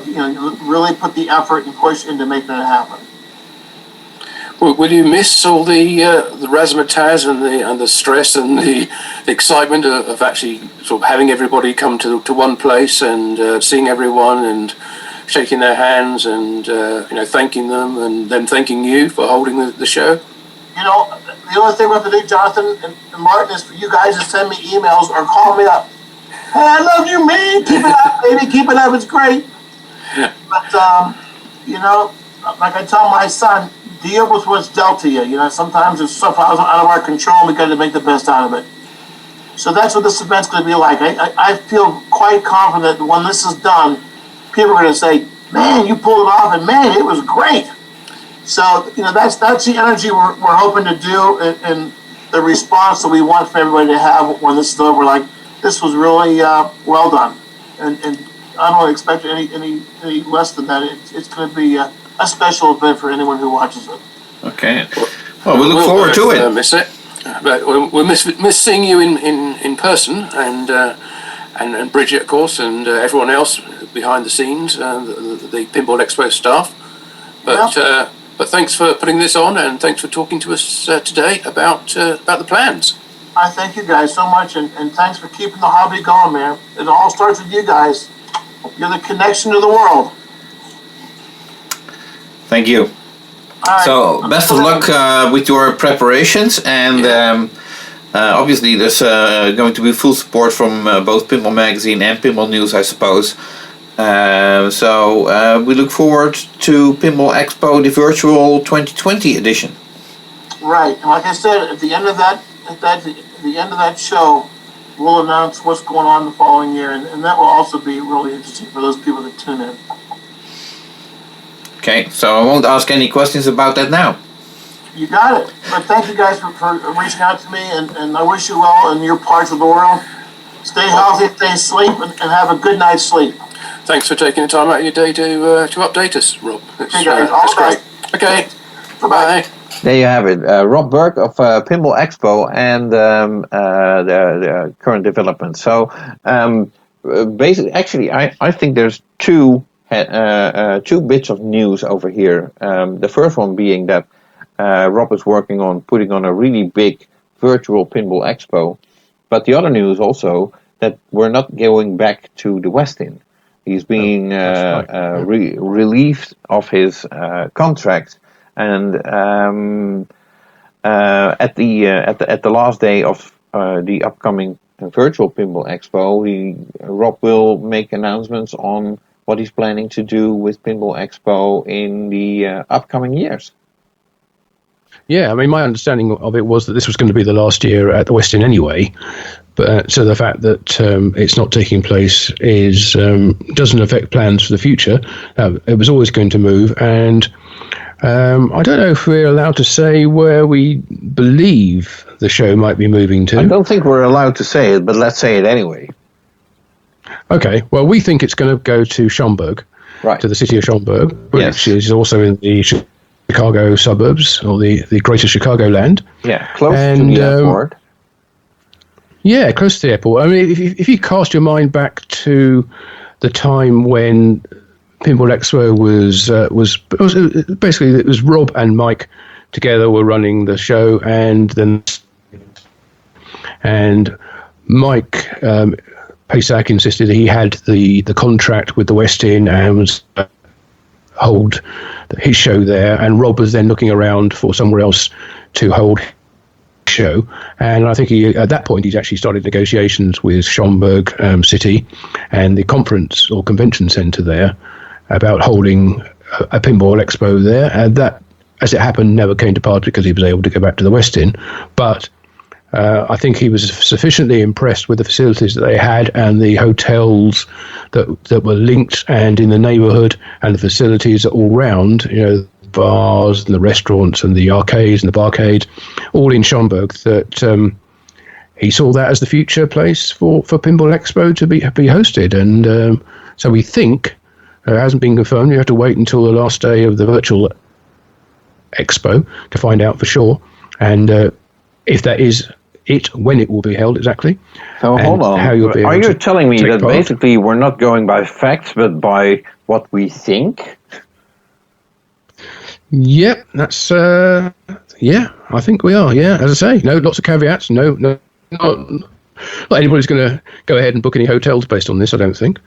Really put the effort and push into making it happen. Will you miss all the razzmatazz and the stress and the excitement of actually sort of having everybody come to one place and seeing everyone and shaking their hands and thanking them and them thanking you for holding the show? The only thing we have to do, Jonathan and Martin, is for you guys to send me emails or call me up. Hey, I love you, man. Keep it up, baby. Keep it up. It's great. But like I tell my son, deal with what's dealt to you. Sometimes it's stuff out of our control, and we got to make the best out of it. So that's what this event's going to be like. I feel quite confident that when this is done, people are going to say, man, you pulled it off, and man, it was great. So, that's the energy we're hoping to do, and the response that we want for everybody to have when this is over. Like, this was really well done. And I don't expect any less than that. It's going to be a special event for anyone who watches it. Okay. Well, we look forward to it. Miss it. But we'll miss seeing you in person, and Bridget, of course, and everyone else behind the scenes, the Pinball Expo staff. But thanks for putting this on, and thanks for talking to us today about the plans. I thank you guys so much, and thanks for keeping the hobby going, man. It all starts with you guys. You're the connection to the world. Thank you. Right. So, best of luck with your preparations, and obviously there's going to be full support from both Pinball Magazine and Pinball News, I suppose. So we look forward to Pinball Expo, the virtual 2020 edition. Right, and like I said, at the end of that show, we'll announce what's going on the following year, and that will also be really interesting for those people that tune in. Okay, so I won't ask any questions about that now. You got it. But thank you guys for reaching out to me, and I wish you well in your parts of the world. Stay healthy, stay asleep, and have a good night's sleep. Thanks for taking the time out of your day to update us, Rob. Hey guys, all great. Okay, bye-bye. There you have it. Rob Berk of Pinball Expo and the current development. So basically, actually, I think there's two bits of news over here. The first one being that Rob is working on putting on a really big virtual Pinball Expo. But the other news also that we're not going back to the West End. He's being relieved of his contract, and at the last day of the upcoming virtual Pinball Expo, Rob will make announcements on what he's planning to do with Pinball Expo in the upcoming years. Yeah, I mean, my understanding of it was that this was going to be the last year at the West End anyway. But so the fact that it's not taking place doesn't affect plans for the future. It was always going to move, and I don't know if we're allowed to say where we believe the show might be moving to. I don't think we're allowed to say it, but let's say it anyway. Okay, well, we think it's going to go to Schaumburg, right, to the city of Schaumburg, which is also in the Chicago suburbs, or the greater Chicagoland. Yeah, close to the airport. Yeah, close to the airport. I mean, if you cast your mind back to the time when Pinball Expo was basically, it was Rob and Mike together were running the show, and Mike Pasak insisted he had the contract with the West End and was hold his show there, and Rob was then looking around for somewhere else to hold show, and I think at that point he's actually started negotiations with Schaumburg City and the conference or convention centre there about holding a Pinball Expo there, and that, as it happened, never came to pass because he was able to go back to the West End. But I think he was sufficiently impressed with the facilities that they had and the hotels that were linked and in the neighbourhood, and the facilities all round, bars and the restaurants and the arcades and the barcade, all in Schaumburg, that he saw that as the future place for Pinball Expo to be hosted. And so we think, it hasn't been confirmed, you have to wait until the last day of the virtual expo to find out for sure. And if that is it, when it will be held exactly. So and hold on. how you'll be able Are you to telling me take that part. basically we're not going by facts, but by what we think? Yep, that's I think we are. Yeah, as I say, no, lots of caveats. No, not anybody's going to go ahead and book any hotels based on this. I don't think.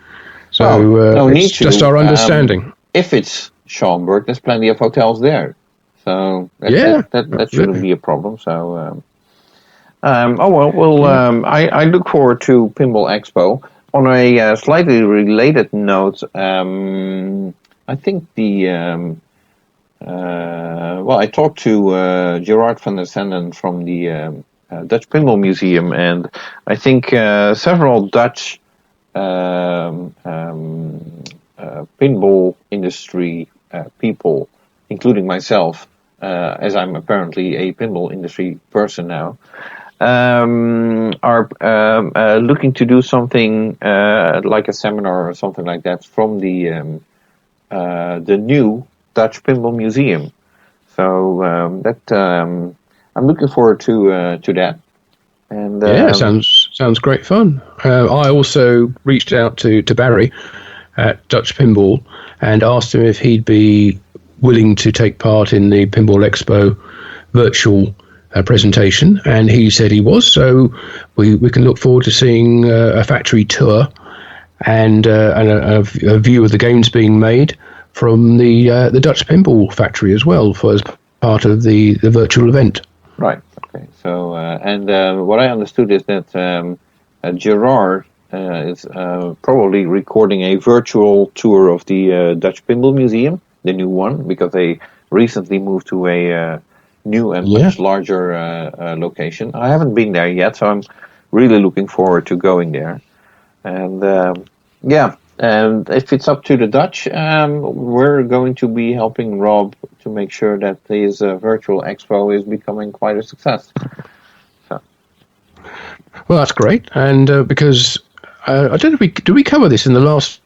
So no need it's just to. our understanding. If it's Schaumburg, there's plenty of hotels there, so that shouldn't absolutely. be a problem. So, I look forward to Pinball Expo. On a slightly related note, I think I talked to Gerard van der Senden from the Dutch Pinball Museum, and I think several Dutch pinball industry people, including myself, as I'm apparently a pinball industry person now, are looking to do something like a seminar or something like that from the new Dutch Pinball Museum. So I'm looking forward to that. And sounds great fun. I also reached out to Barry at Dutch Pinball and asked him if he'd be willing to take part in the Pinball Expo virtual presentation, and he said he was. So we can look forward to seeing a factory tour and a view of the games being made from the Dutch Pinball factory as well, as part of the virtual event. Right. Okay. So what I understood is that Gerard is probably recording a virtual tour of the Dutch Pinball Museum, the new one, because they recently moved to a new and much larger location. I haven't been there yet, so I'm really looking forward to going there. And and if it's up to the Dutch, we're going to be helping Rob to make sure that his virtual expo is becoming quite a success. So. Well, that's great, and because I don't know, did we cover this in the last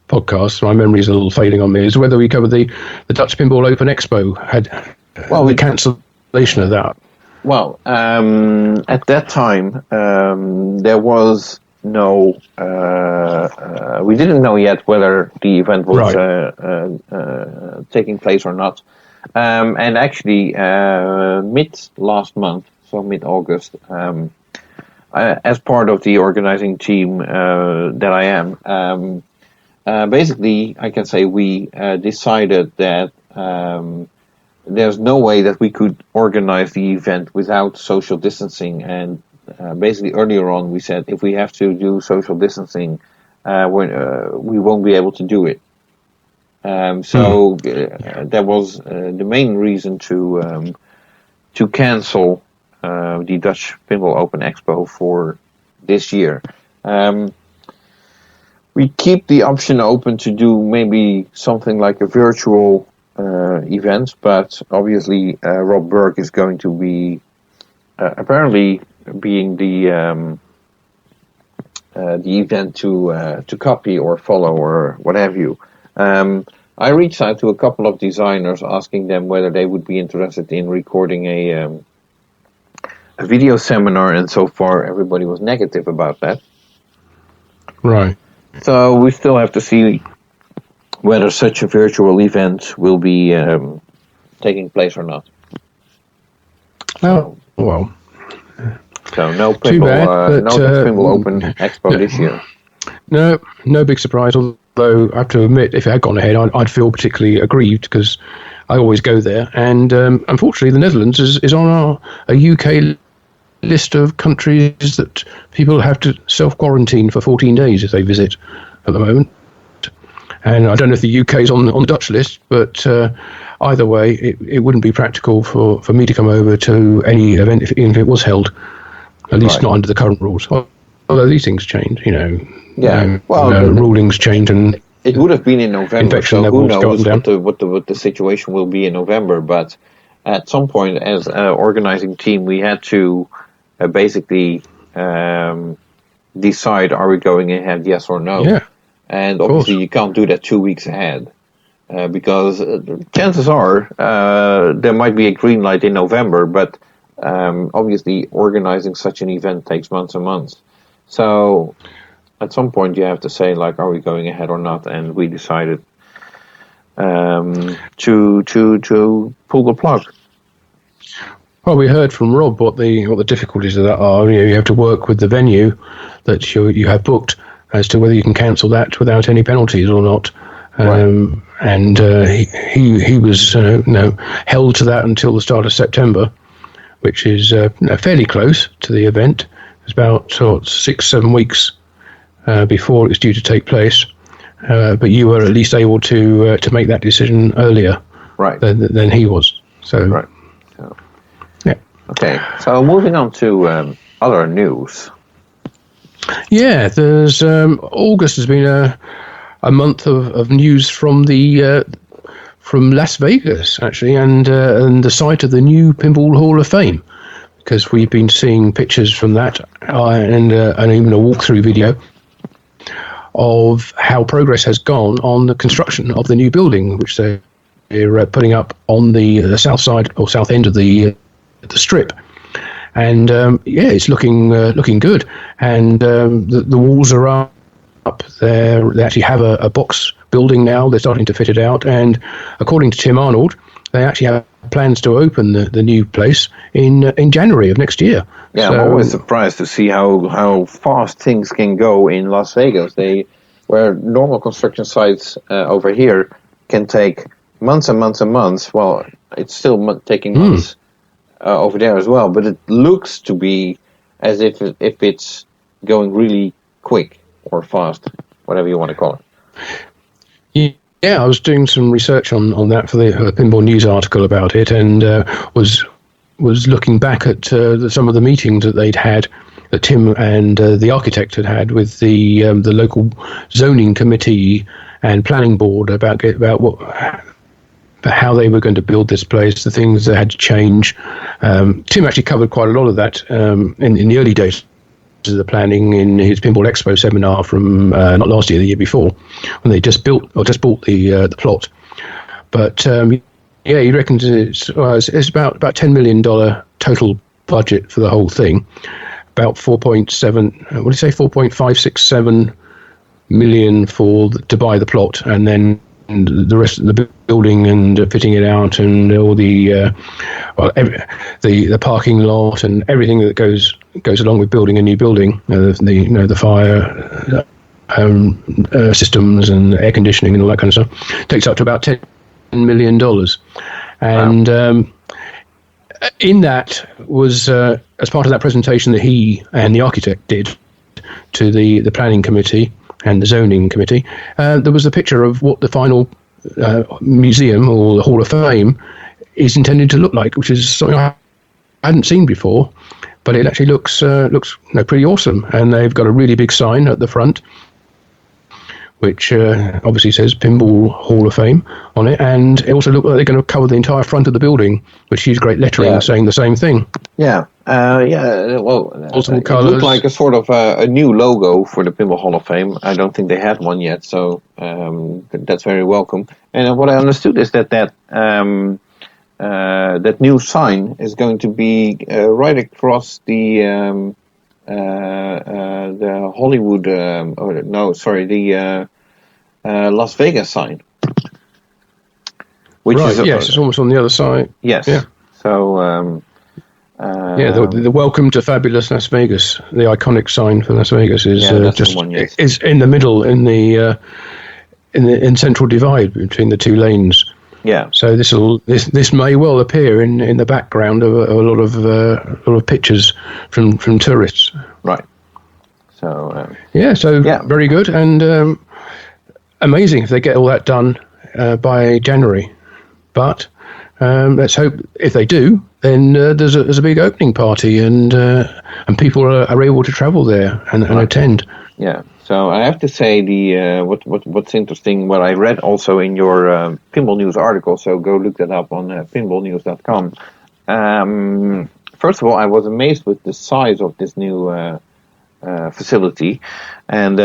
podcast? My memory is a little fading on me. Is whether we covered the Dutch Pinball Open Expo had the cancellation of that. Well, at that time, there was no. We didn't know yet whether the event was taking place or not. And actually, mid-August, as part of the organizing team that I am, basically, I can say we decided that there's no way that we could organize the event without social distancing. And basically, earlier on, we said if we have to do social distancing, we won't be able to do it. That was the main reason to cancel the Dutch Pinball Open Expo for this year. We keep the option open to do maybe something like a virtual event, but obviously Rob Berk is going to be apparently being the event to copy or follow or what have you. I reached out to a couple of designers asking them whether they would be interested in recording a video seminar, and so far everybody was negative about that. Right. So we still have to see whether such a virtual event will be taking place or not. Oh, well. So no Too bad, but, no Pinball Open Expo this year. No big surprise, although I have to admit, if it had gone ahead, I'd feel particularly aggrieved because I always go there. And unfortunately, the Netherlands is on a UK list of countries that people have to self-quarantine for 14 days if they visit at the moment. And I don't know if the UK is on the Dutch list, but either way, it wouldn't be practical for me to come over to any event even if it was held, at least not under the current rules. Although these things change, rulings change, and it would have been in November. So who knows what the situation will be in November? But at some point, as an organizing team, we had to basically decide: are we going ahead, yes or no? Yeah. And obviously, you can't do that 2 weeks ahead because chances are there might be a green light in November, but obviously organizing such an event takes months and months. So at some point you have to say, like, are we going ahead or not? And we decided to pull the plug. Well, we heard from Rob what the difficulties of that are. You have to work with the venue that you have booked as to whether you can cancel that without any penalties or not. Right. And he was held to that until the start of September, which is fairly close to the event. It's about 6-7 weeks before it was due to take place. But you were at least able to make that decision earlier, right, than he was. So, right. So, yeah. Okay. So moving on to other news. Yeah, there's August has been a month of news from from Las Vegas actually, and the site of the new Pinball Hall of Fame, because we've been seeing pictures from that and even a walkthrough video of how progress has gone on the construction of the new building, which they're putting up on the south side or south end of the strip. And it's looking good. And the walls are up there. They actually have a box building now. They're starting to fit it out. And according to Tim Arnold, they actually have plans to open the new place in January of next year. Yeah, I'm always surprised to see how fast things can go in Las Vegas. Where normal construction sites over here can take months and months and months. Well, it's still taking months over there as well. But it looks to be as if it's going really quick or fast, whatever you want to call it. Yeah, I was doing some research on that for the Pinball News article about it, and was looking back at some of the meetings that they'd had, that Tim and the architect had with the local zoning committee and planning board about how they were going to build this place, the things that had to change. Tim actually covered quite a lot of that in the early days of the planning in his Pinball Expo seminar from not last year, the year before, when they just bought the plot. But he reckons it's about $10 million total budget for the whole thing. About 4.567 million to buy the plot, and then the rest of the building and fitting it out, and all the parking lot and everything that goes along with building a new building. The fire systems and air conditioning and all that kind of stuff takes up to about $10 million. And wow. In that was as part of that presentation that he and the architect did to the planning committee and the zoning committee, there was a picture of what the final museum or the Hall of Fame is intended to look like, which is something I hadn't seen before, but it actually looks pretty awesome. And they've got a really big sign at the front, which obviously says Pinball Hall of Fame on it, and it also looks like they're going to cover the entire front of the building, which is great lettering saying the same thing. Yeah, well, multiple it colors. looked like a sort of a new logo for the Pinball Hall of Fame. I don't think they had one yet, so that's very welcome. And what I understood is that new sign is going to be right across the Hollywood, the Las Vegas sign. Which right, yes, it's almost on the other side. Yes. Yeah. So, the Welcome to Fabulous Las Vegas, the iconic sign for Las Vegas, is is in the middle in the central divide between the two lanes. Yeah. So this may well appear in the background of a lot of pictures from tourists. Right. So. Very good, and amazing if they get all that done by January. But let's hope if they do, then there's a big opening party, and people are able to travel there and attend. Yeah. So I have to say what's interesting, what I read also in your Pinball News article, so go look that up on pinballnews.com. First of all, I was amazed with the size of this new facility, and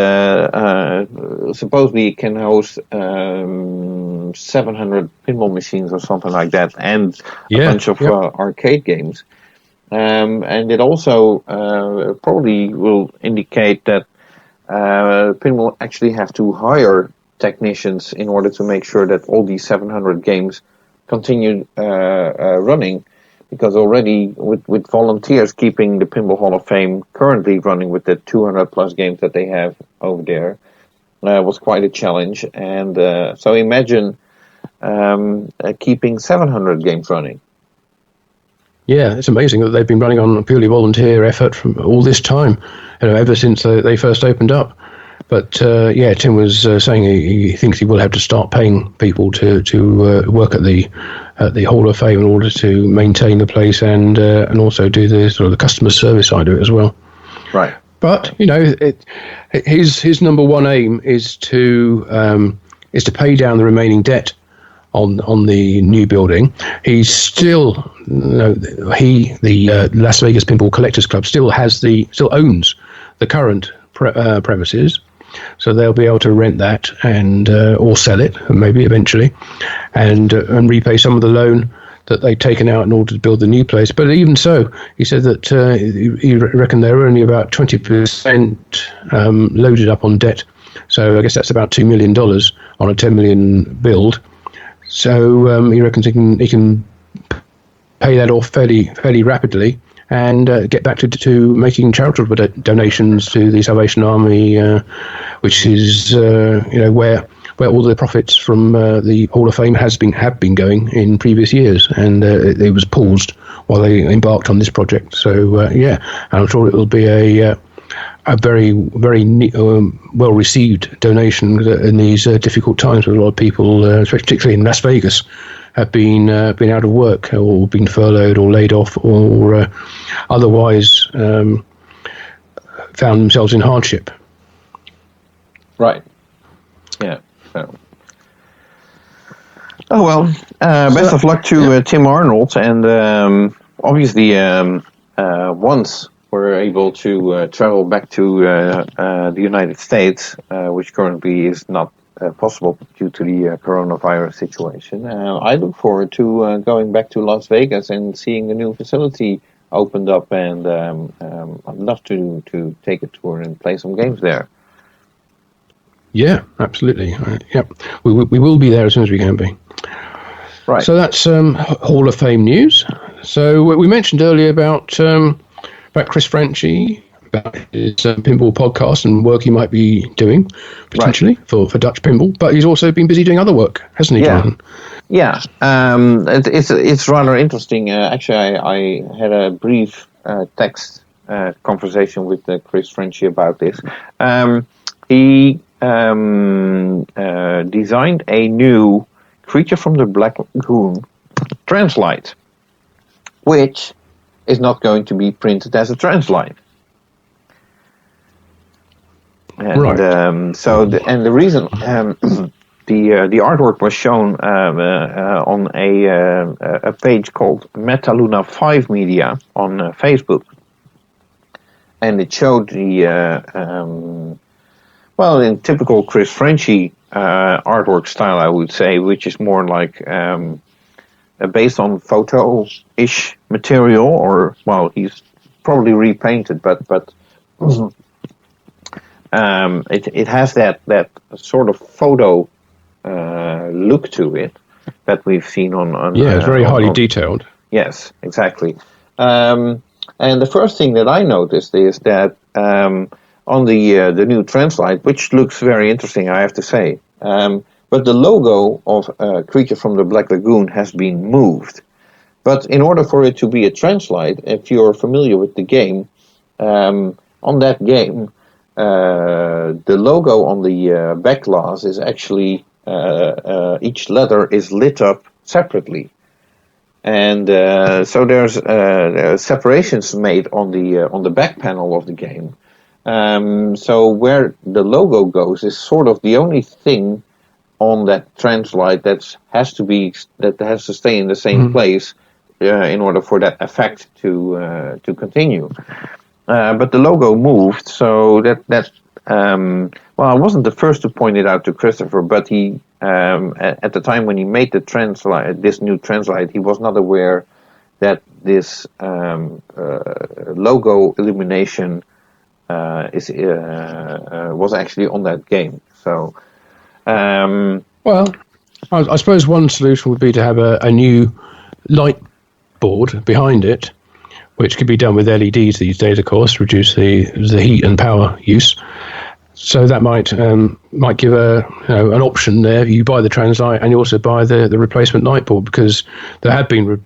supposedly it can host 700 pinball machines or something like that, and a bunch of arcade games. and it also probably will indicate that Pinball actually have to hire technicians in order to make sure that all these 700 games continue running, because already with volunteers keeping the Pinball Hall of Fame currently running with the 200 plus games that they have over there was quite a challenge. And so imagine keeping 700 games running. Yeah, it's amazing that they've been running on a purely volunteer effort from all this time, ever since they first opened up. But Tim was saying he thinks he will have to start paying people to work at the Hall of Fame in order to maintain the place and also do the sort of the customer service side of it as well. Right. But his number one aim is to pay down the remaining debt on the new building. He's still the Las Vegas Pinball Collectors Club still owns the current premises, so they'll be able to rent that and or sell it maybe eventually, and repay some of the loan that they've taken out in order to build the new place. But even so, he said that he reckoned they were only about 20% loaded up on debt. So I guess that's about $2 million on a $10 million build. So he reckons he can pay that off fairly rapidly and get back to making charitable donations to the Salvation Army, which is where all the profits from the Hall of Fame have been going in previous years, and it was paused while they embarked on this project. So and I'm sure it will be a very well received donation in these difficult times, where a lot of people, particularly in Las Vegas, have been out of work or been furloughed or laid off or otherwise found themselves in hardship. Right. Yeah. So. Oh well. Best of luck to Tim Arnold, and obviously once we're able to travel back to the United States, which currently is not possible due to the coronavirus situation. I look forward to going back to Las Vegas and seeing the new facility opened up, and I'd love to take a tour and play some games there. Yeah, absolutely. We will be there as soon as we can be. Right. So that's Hall of Fame news. So we mentioned earlier about Chris Franchi, about his pinball podcast and work he might be doing potentially for Dutch Pinball, but he's also been busy doing other work, hasn't he, Jonathan? Yeah. It's rather interesting. Actually, I had a brief text conversation with Chris Franchi about this. He designed a new Creature from the Black Lagoon Translite, which is not going to be printed as a Translite. And, right. The reason the artwork was shown on a page called Metaluna 5 Media on Facebook, and it showed the in typical Chris Franchi artwork style, I would say, which is more like based on photo-ish material, or he's probably repainted, but it has that sort of photo look to it that we've seen on it's very highly detailed. Yes, exactly. And the first thing that I noticed is that on the new Translite, which looks very interesting, I have to say, but the logo of Creature from the Black Lagoon has been moved. But in order for it to be a Translite, if you're familiar with the game, on that game, the logo on the back glass is actually each letter is lit up separately, and so there's separations made on the back panel of the game. So where the logo goes is sort of the only thing on that Translite that has to stay in the same place in order for that effect to continue. But the logo moved, so that I wasn't the first to point it out to Christopher, but he at the time when he made the Translite, this new Translite, he was not aware that this logo illumination was actually on that game. So, well, I suppose one solution would be to have a new light board behind it, which could be done with LEDs these days, of course, reduce the heat and power use. So that might give an option there. You buy the Translight and you also buy the replacement light board, because there have been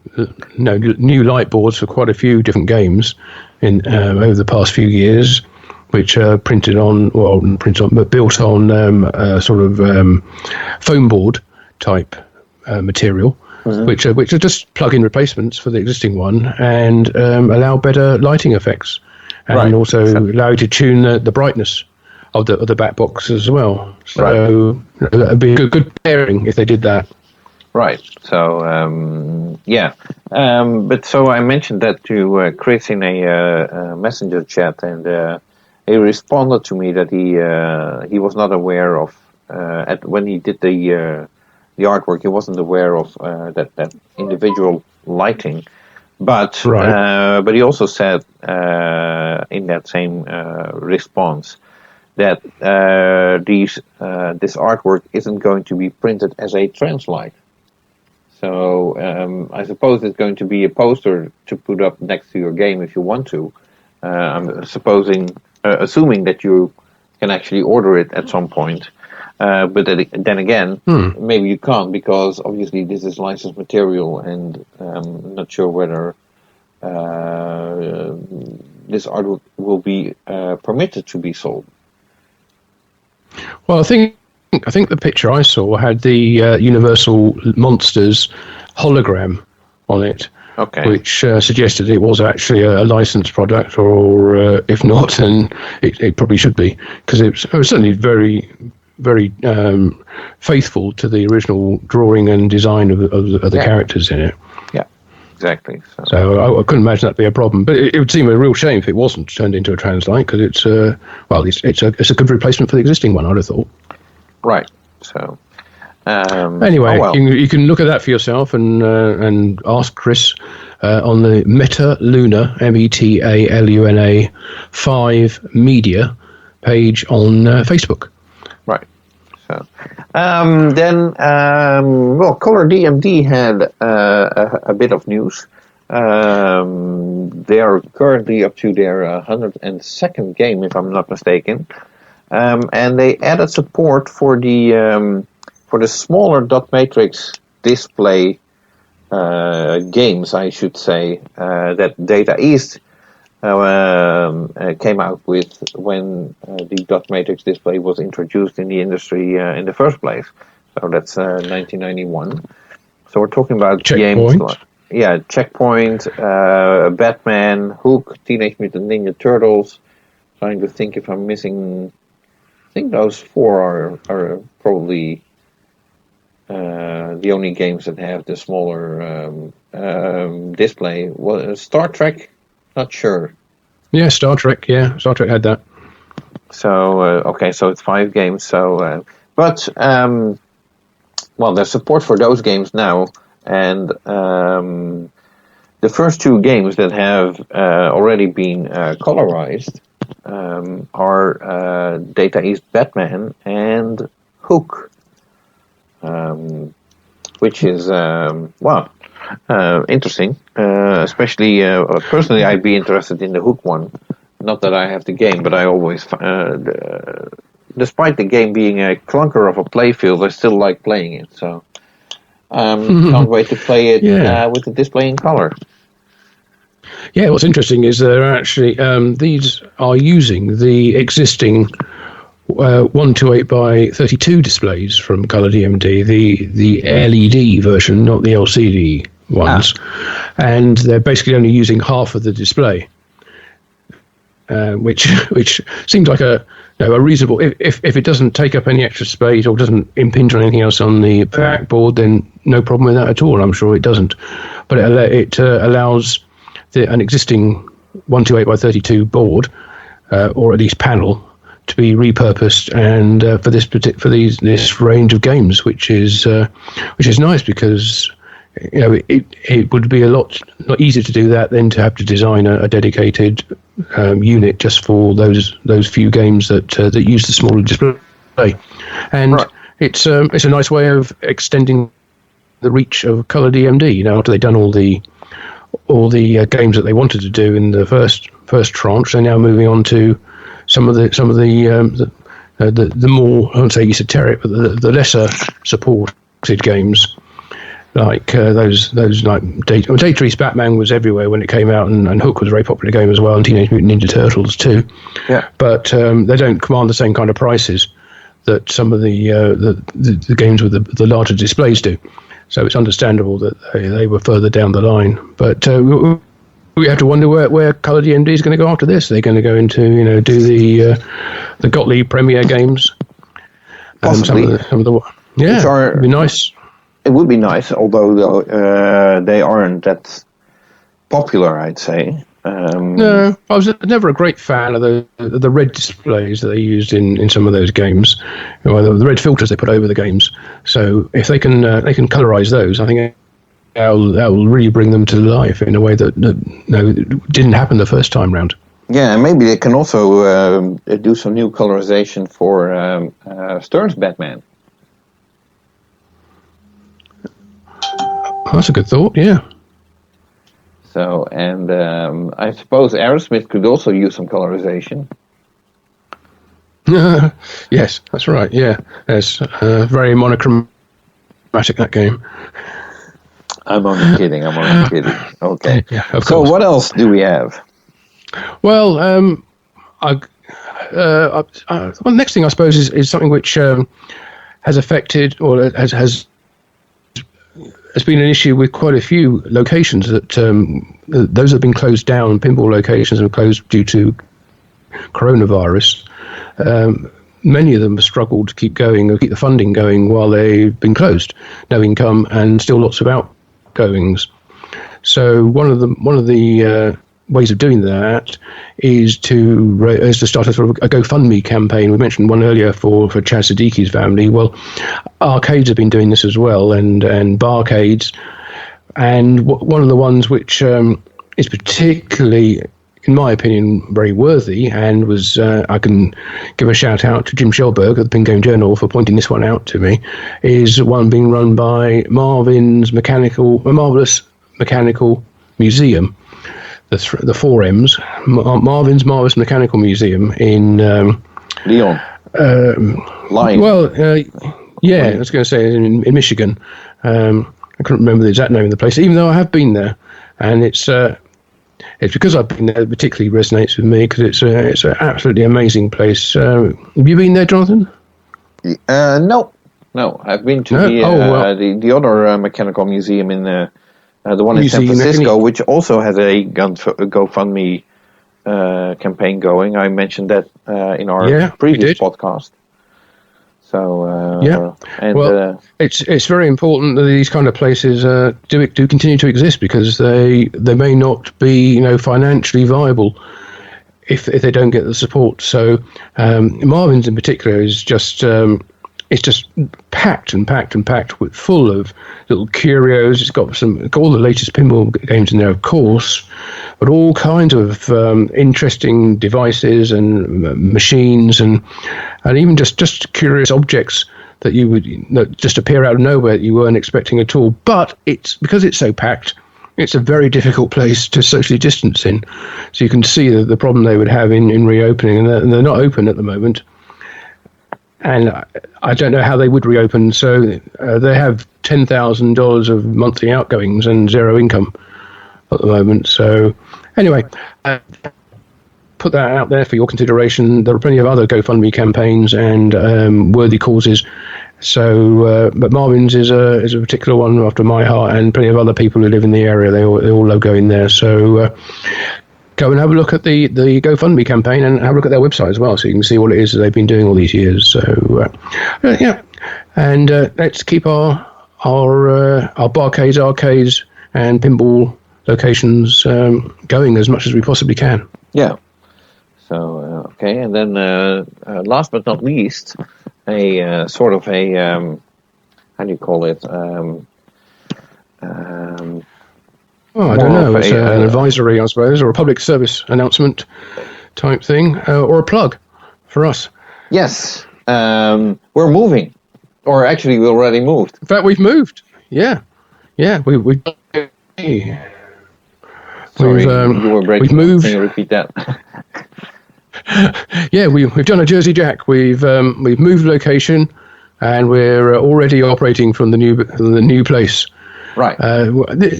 new light boards for quite a few different games over the past few years, which are but built on sort of foam board type material, which are just plug-in replacements for the existing one, and allow better lighting effects, and also allow you to tune the brightness of the back box as well. So that'd be a good pairing if they did that. Right. So but so I mentioned that to Chris in a messenger chat, and he responded to me that he was not aware of when he did the artwork. He wasn't aware of that individual lighting, but but he also said in that same response that this artwork isn't going to be printed as a Translight. So I suppose it's going to be a poster to put up next to your game if you want to. I'm assuming that you can actually order it at some point. But then again, maybe you can't, because obviously this is licensed material, and I'm not sure whether this artwork will be permitted to be sold. Well, I think the picture I saw had the Universal Monsters hologram on it, which suggested it was actually a licensed product, or if not, then it probably should be, because it was certainly very, very faithful to the original drawing and design of the characters in it. Yeah, exactly. So I couldn't imagine that'd be a problem, but it would seem a real shame if it wasn't turned into a Translight, because it's a good replacement for the existing one, I'd have thought. Right. So anyway, you can look at that for yourself and ask Chris on the Metaluna METALUNA 5 Media page on Facebook. Right. So then, Color DMD had a bit of news. They are currently up to their 102nd game, if I'm not mistaken, and they added support for the smaller dot matrix display games, I should say, that Data East came out with when the dot matrix display was introduced in the industry in the first place. So that's 1991. So we're talking about games like Checkpoint, Batman, Hook, Teenage Mutant Ninja Turtles. Trying to think if I'm missing. I think those four are probably the only games that have the smaller display. Well, Star Trek. Not sure. Yeah, Star Trek. Yeah, Star Trek had that. So so it's 5 games. So, but there's support for those games now, and the first 2 games that have already been colorized are Data East Batman and Hook, which is interesting. Especially, personally, I'd be interested in the Hook one. Not that I have the game, but I always, despite the game being a clunker of a playfield, I still like playing it. So, can't wait to play it with the display in color. Yeah, what's interesting is they're actually these are using the existing 128 by 32 displays from Color DMD, the LED version, not the LCD ones, and they're basically only using half of the display, which seems like a reasonable. If it doesn't take up any extra space or doesn't impinge on anything else on the backboard, then no problem with that at all. I'm sure it doesn't, but it allows an existing 128 by 32 board, or at least panel, to be repurposed and for this range of games, which is nice, because it would be a lot easier to do that than to have to design a dedicated unit just for those few games that use the smaller display. And Right. it's a nice way of extending the reach of Colour DMD. After they've done all the games that they wanted to do in the first tranche, they're now moving on to some of the more, I won't say esoteric, but the lesser supported games, like those like Data East Batman was everywhere when it came out, and Hook was a very popular game as well, and Teenage Mutant Ninja Turtles too. Yeah. But they don't command the same kind of prices that some of the games with the larger displays do. So it's understandable that they were further down the line. But we have to wonder where Colour DMD is going to go after this. They're going to go into do the Gottlieb Premier games. Possibly. Some of the it'd be nice. It would be nice, although they aren't that popular, I'd say. No, I was never a great fan of the red displays that they used in some of those games, the red filters they put over the games. So if they can colorize those, I think that will really bring them to life in a way that didn't happen the first time round. Yeah, and maybe they can also do some new colorization for Stern's Batman. That's a good thought, yeah. So, and I suppose Aerosmith could also use some colorization. Yes, that's right, yeah. It's very monochromatic, that game. I'm only kidding. Okay. Yeah, of so course. what else do we have? Well, the next thing I suppose is something which has affected or has been an issue with quite a few locations that those have been closed down. Pinball locations have closed due to coronavirus. Many of them have struggled to keep going or keep the funding going while they've been closed. No income and still lots of outgoings. So one of the ways of doing that is to start a sort of a GoFundMe campaign. We mentioned one earlier for Chaz Siddiqui's family. Well, arcades have been doing this as well, and barcades. And one of the ones which is particularly, in my opinion, very worthy, and was I can give a shout out to Jim Shelberg at the Pin Game Journal for pointing this one out to me, is one being run by Marvelous Mechanical Museum. The 4 M's, Marvin's Marvelous Mechanical Museum in Lyon. Lyon. Well, yeah, I was going to say in Michigan. I couldn't remember the exact name of the place, even though I have been there, and it's because I've been there that particularly resonates with me because it's an absolutely amazing place. Have you been there, Jonathan? No, I've been to the other mechanical museum in the one in San Francisco, which also has a GoFundMe campaign going. I mentioned that in our previous podcast. So it's very important that these kind of places do continue to exist because they may not be financially viable if they don't get the support. So Marvin's in particular is just. It's just packed with full of little curios. It's got all the latest pinball games in there, of course, but all kinds of interesting devices and machines and even just curious objects that just appear out of nowhere that you weren't expecting at all. But because it's so packed, it's a very difficult place to socially distance in. So you can see the problem they would have in reopening, and they're not open at the moment. And I don't know how they would reopen. So they have $10,000 of monthly outgoings and zero income at the moment. So anyway, put that out there for your consideration. There are plenty of other GoFundMe campaigns and worthy causes. So, but Marvin's is a particular one after my heart, and plenty of other people who live in the area. They all love going there. So. Go and have a look at the GoFundMe campaign and have a look at their website as well, so you can see what it is that they've been doing all these years. So, and let's keep our barcades, arcades, and pinball locations going as much as we possibly can. Yeah. So okay, and then last but not least, a sort of a how do you call it? I don't know. It's an advisory, I suppose, or a public service announcement type thing, or a plug for us. Yes, we're moving, or actually, we already moved. In fact, we've moved. Yeah, we. Sorry, you were breaking. We've moved. Can you repeat that? Yeah, we've done a Jersey Jack. We've moved location, and we're already operating from the new place. Right.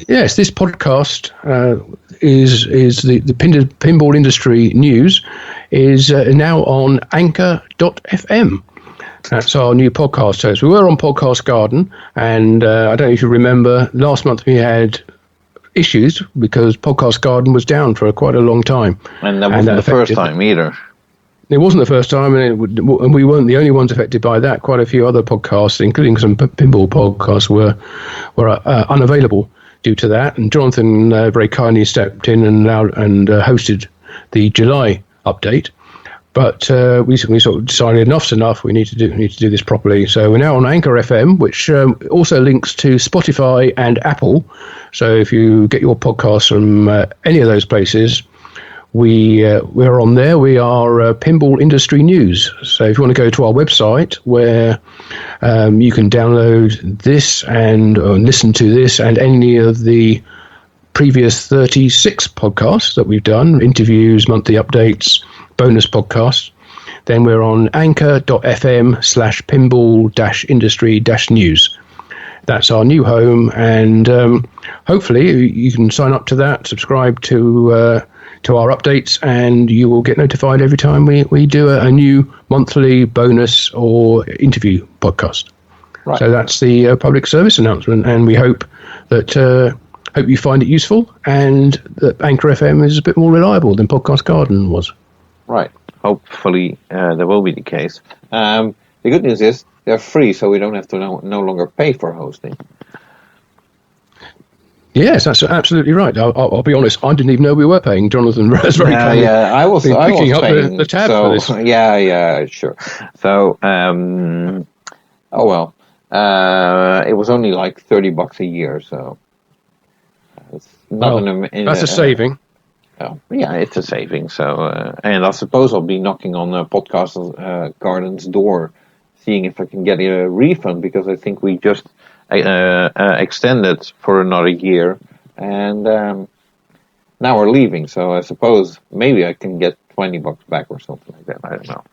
Yes, this podcast is the pinball industry news is now on Anchor.fm. That's our new podcast host. We were on Podcast Garden, and I don't know if you remember, last month we had issues because Podcast Garden was down for quite a long time. And that wasn't the first time either. It wasn't the first time, and we weren't the only ones affected by that. Quite a few other podcasts, including some pinball podcasts, were unavailable due to that. And Jonathan very kindly stepped in and hosted the July update. But we sort of decided enough's enough. We need to do this properly. So we're now on Anchor FM, which also links to Spotify and Apple. So if you get your podcasts from any of those places, we're on there. We are Pinball Industry News. So if you want to go to our website, where you can download this and listen to this and any of the previous 36 podcasts that we've done, interviews, monthly updates, bonus podcasts, then we're on anchor.fm/pinball-industry-news. That's our new home, and hopefully you can sign up to that, subscribe to our updates, and you will get notified every time we do a new monthly bonus or interview podcast. Right. So that's the public service announcement, and we hope you find it useful, and that Anchor FM is a bit more reliable than Podcast Garden was. Right. Hopefully that will be the case. The good news is they're free, so we don't have to no longer pay for hosting. Yes, that's absolutely right. I'll be honest, I didn't even know we were paying. Jonathan was very kindly. Yeah, I was picking up paying, the tab so, for this. Yeah, sure. So, it was only like $30 a year, so it's not that's a saving. Oh, yeah, it's a saving. So, and I suppose I'll be knocking on Podcast Garden's door, seeing if I can get a refund, because I think we just extended for another year, and now we're leaving. So I suppose maybe I can get $20 back or something like that. I don't know.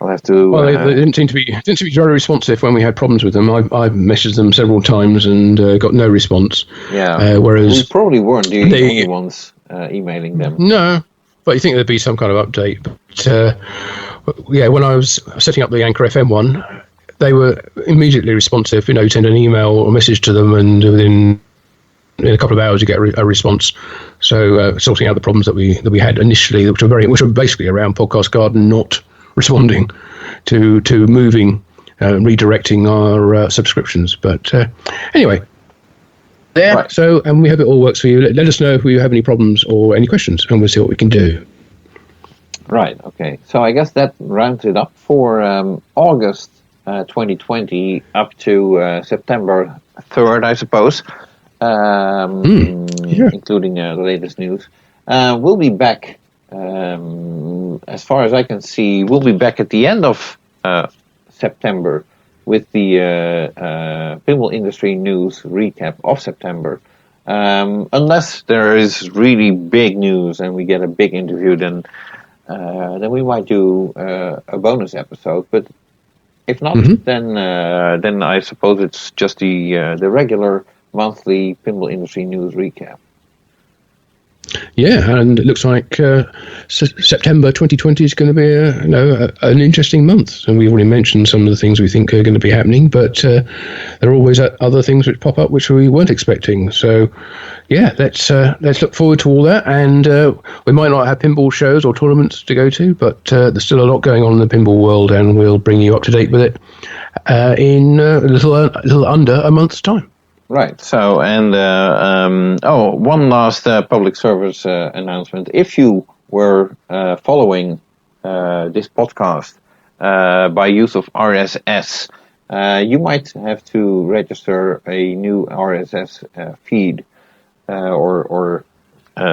I'll have to. Well, they didn't seem to be very responsive when we had problems with them. I messaged them several times and got no response. Yeah. Whereas we probably weren't the only ones emailing them. No, but you think there'd be some kind of update. But yeah, when I was setting up the Anchor FM one, they were immediately responsive. You send an email or message to them, and within a couple of hours you get a response. So sorting out the problems that we had initially, which were basically around Podcast Garden not responding to moving, redirecting our subscriptions. But anyway, there. Right. So, and we hope it all works for you. Let us know if you have any problems or any questions, and we'll see what we can do. Right. Okay. So I guess that rounds it up for August 2020 up to September 3rd, I suppose, including the latest news. We'll be back, as far as I can see, we'll be back at the end of September with the Pinball Industry News recap of September. Unless there is really big news and we get a big interview, then we might do a bonus episode. But if not, then I suppose it's just the regular monthly Pinball Industry News recap. Yeah, and it looks like September 2020 is going to be an interesting month. And we already mentioned some of the things we think are going to be happening, but there are always other things which pop up which we weren't expecting. So, yeah, let's look forward to all that. And we might not have pinball shows or tournaments to go to, but there's still a lot going on in the pinball world, and we'll bring you up to date with it in a little under a month's time. Right. So, and one last public service announcement. If you were following this podcast by use of RSS you might have to register a new RSS feed or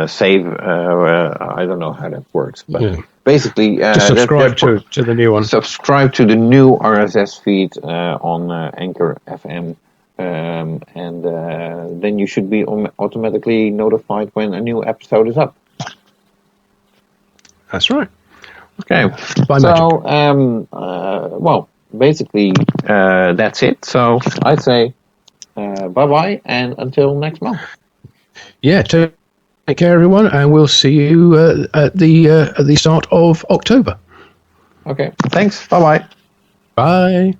save. I don't know how that works, but basically, just subscribe to the new one. Subscribe to the new RSS feed on Anchor FM, and then you should be automatically notified when a new episode is up. That's right. Okay. Well, basically, that's it. So I'd say bye-bye, and until next month. Yeah, take care, everyone, and we'll see you at the start of October. Okay, thanks. Bye-bye. Bye.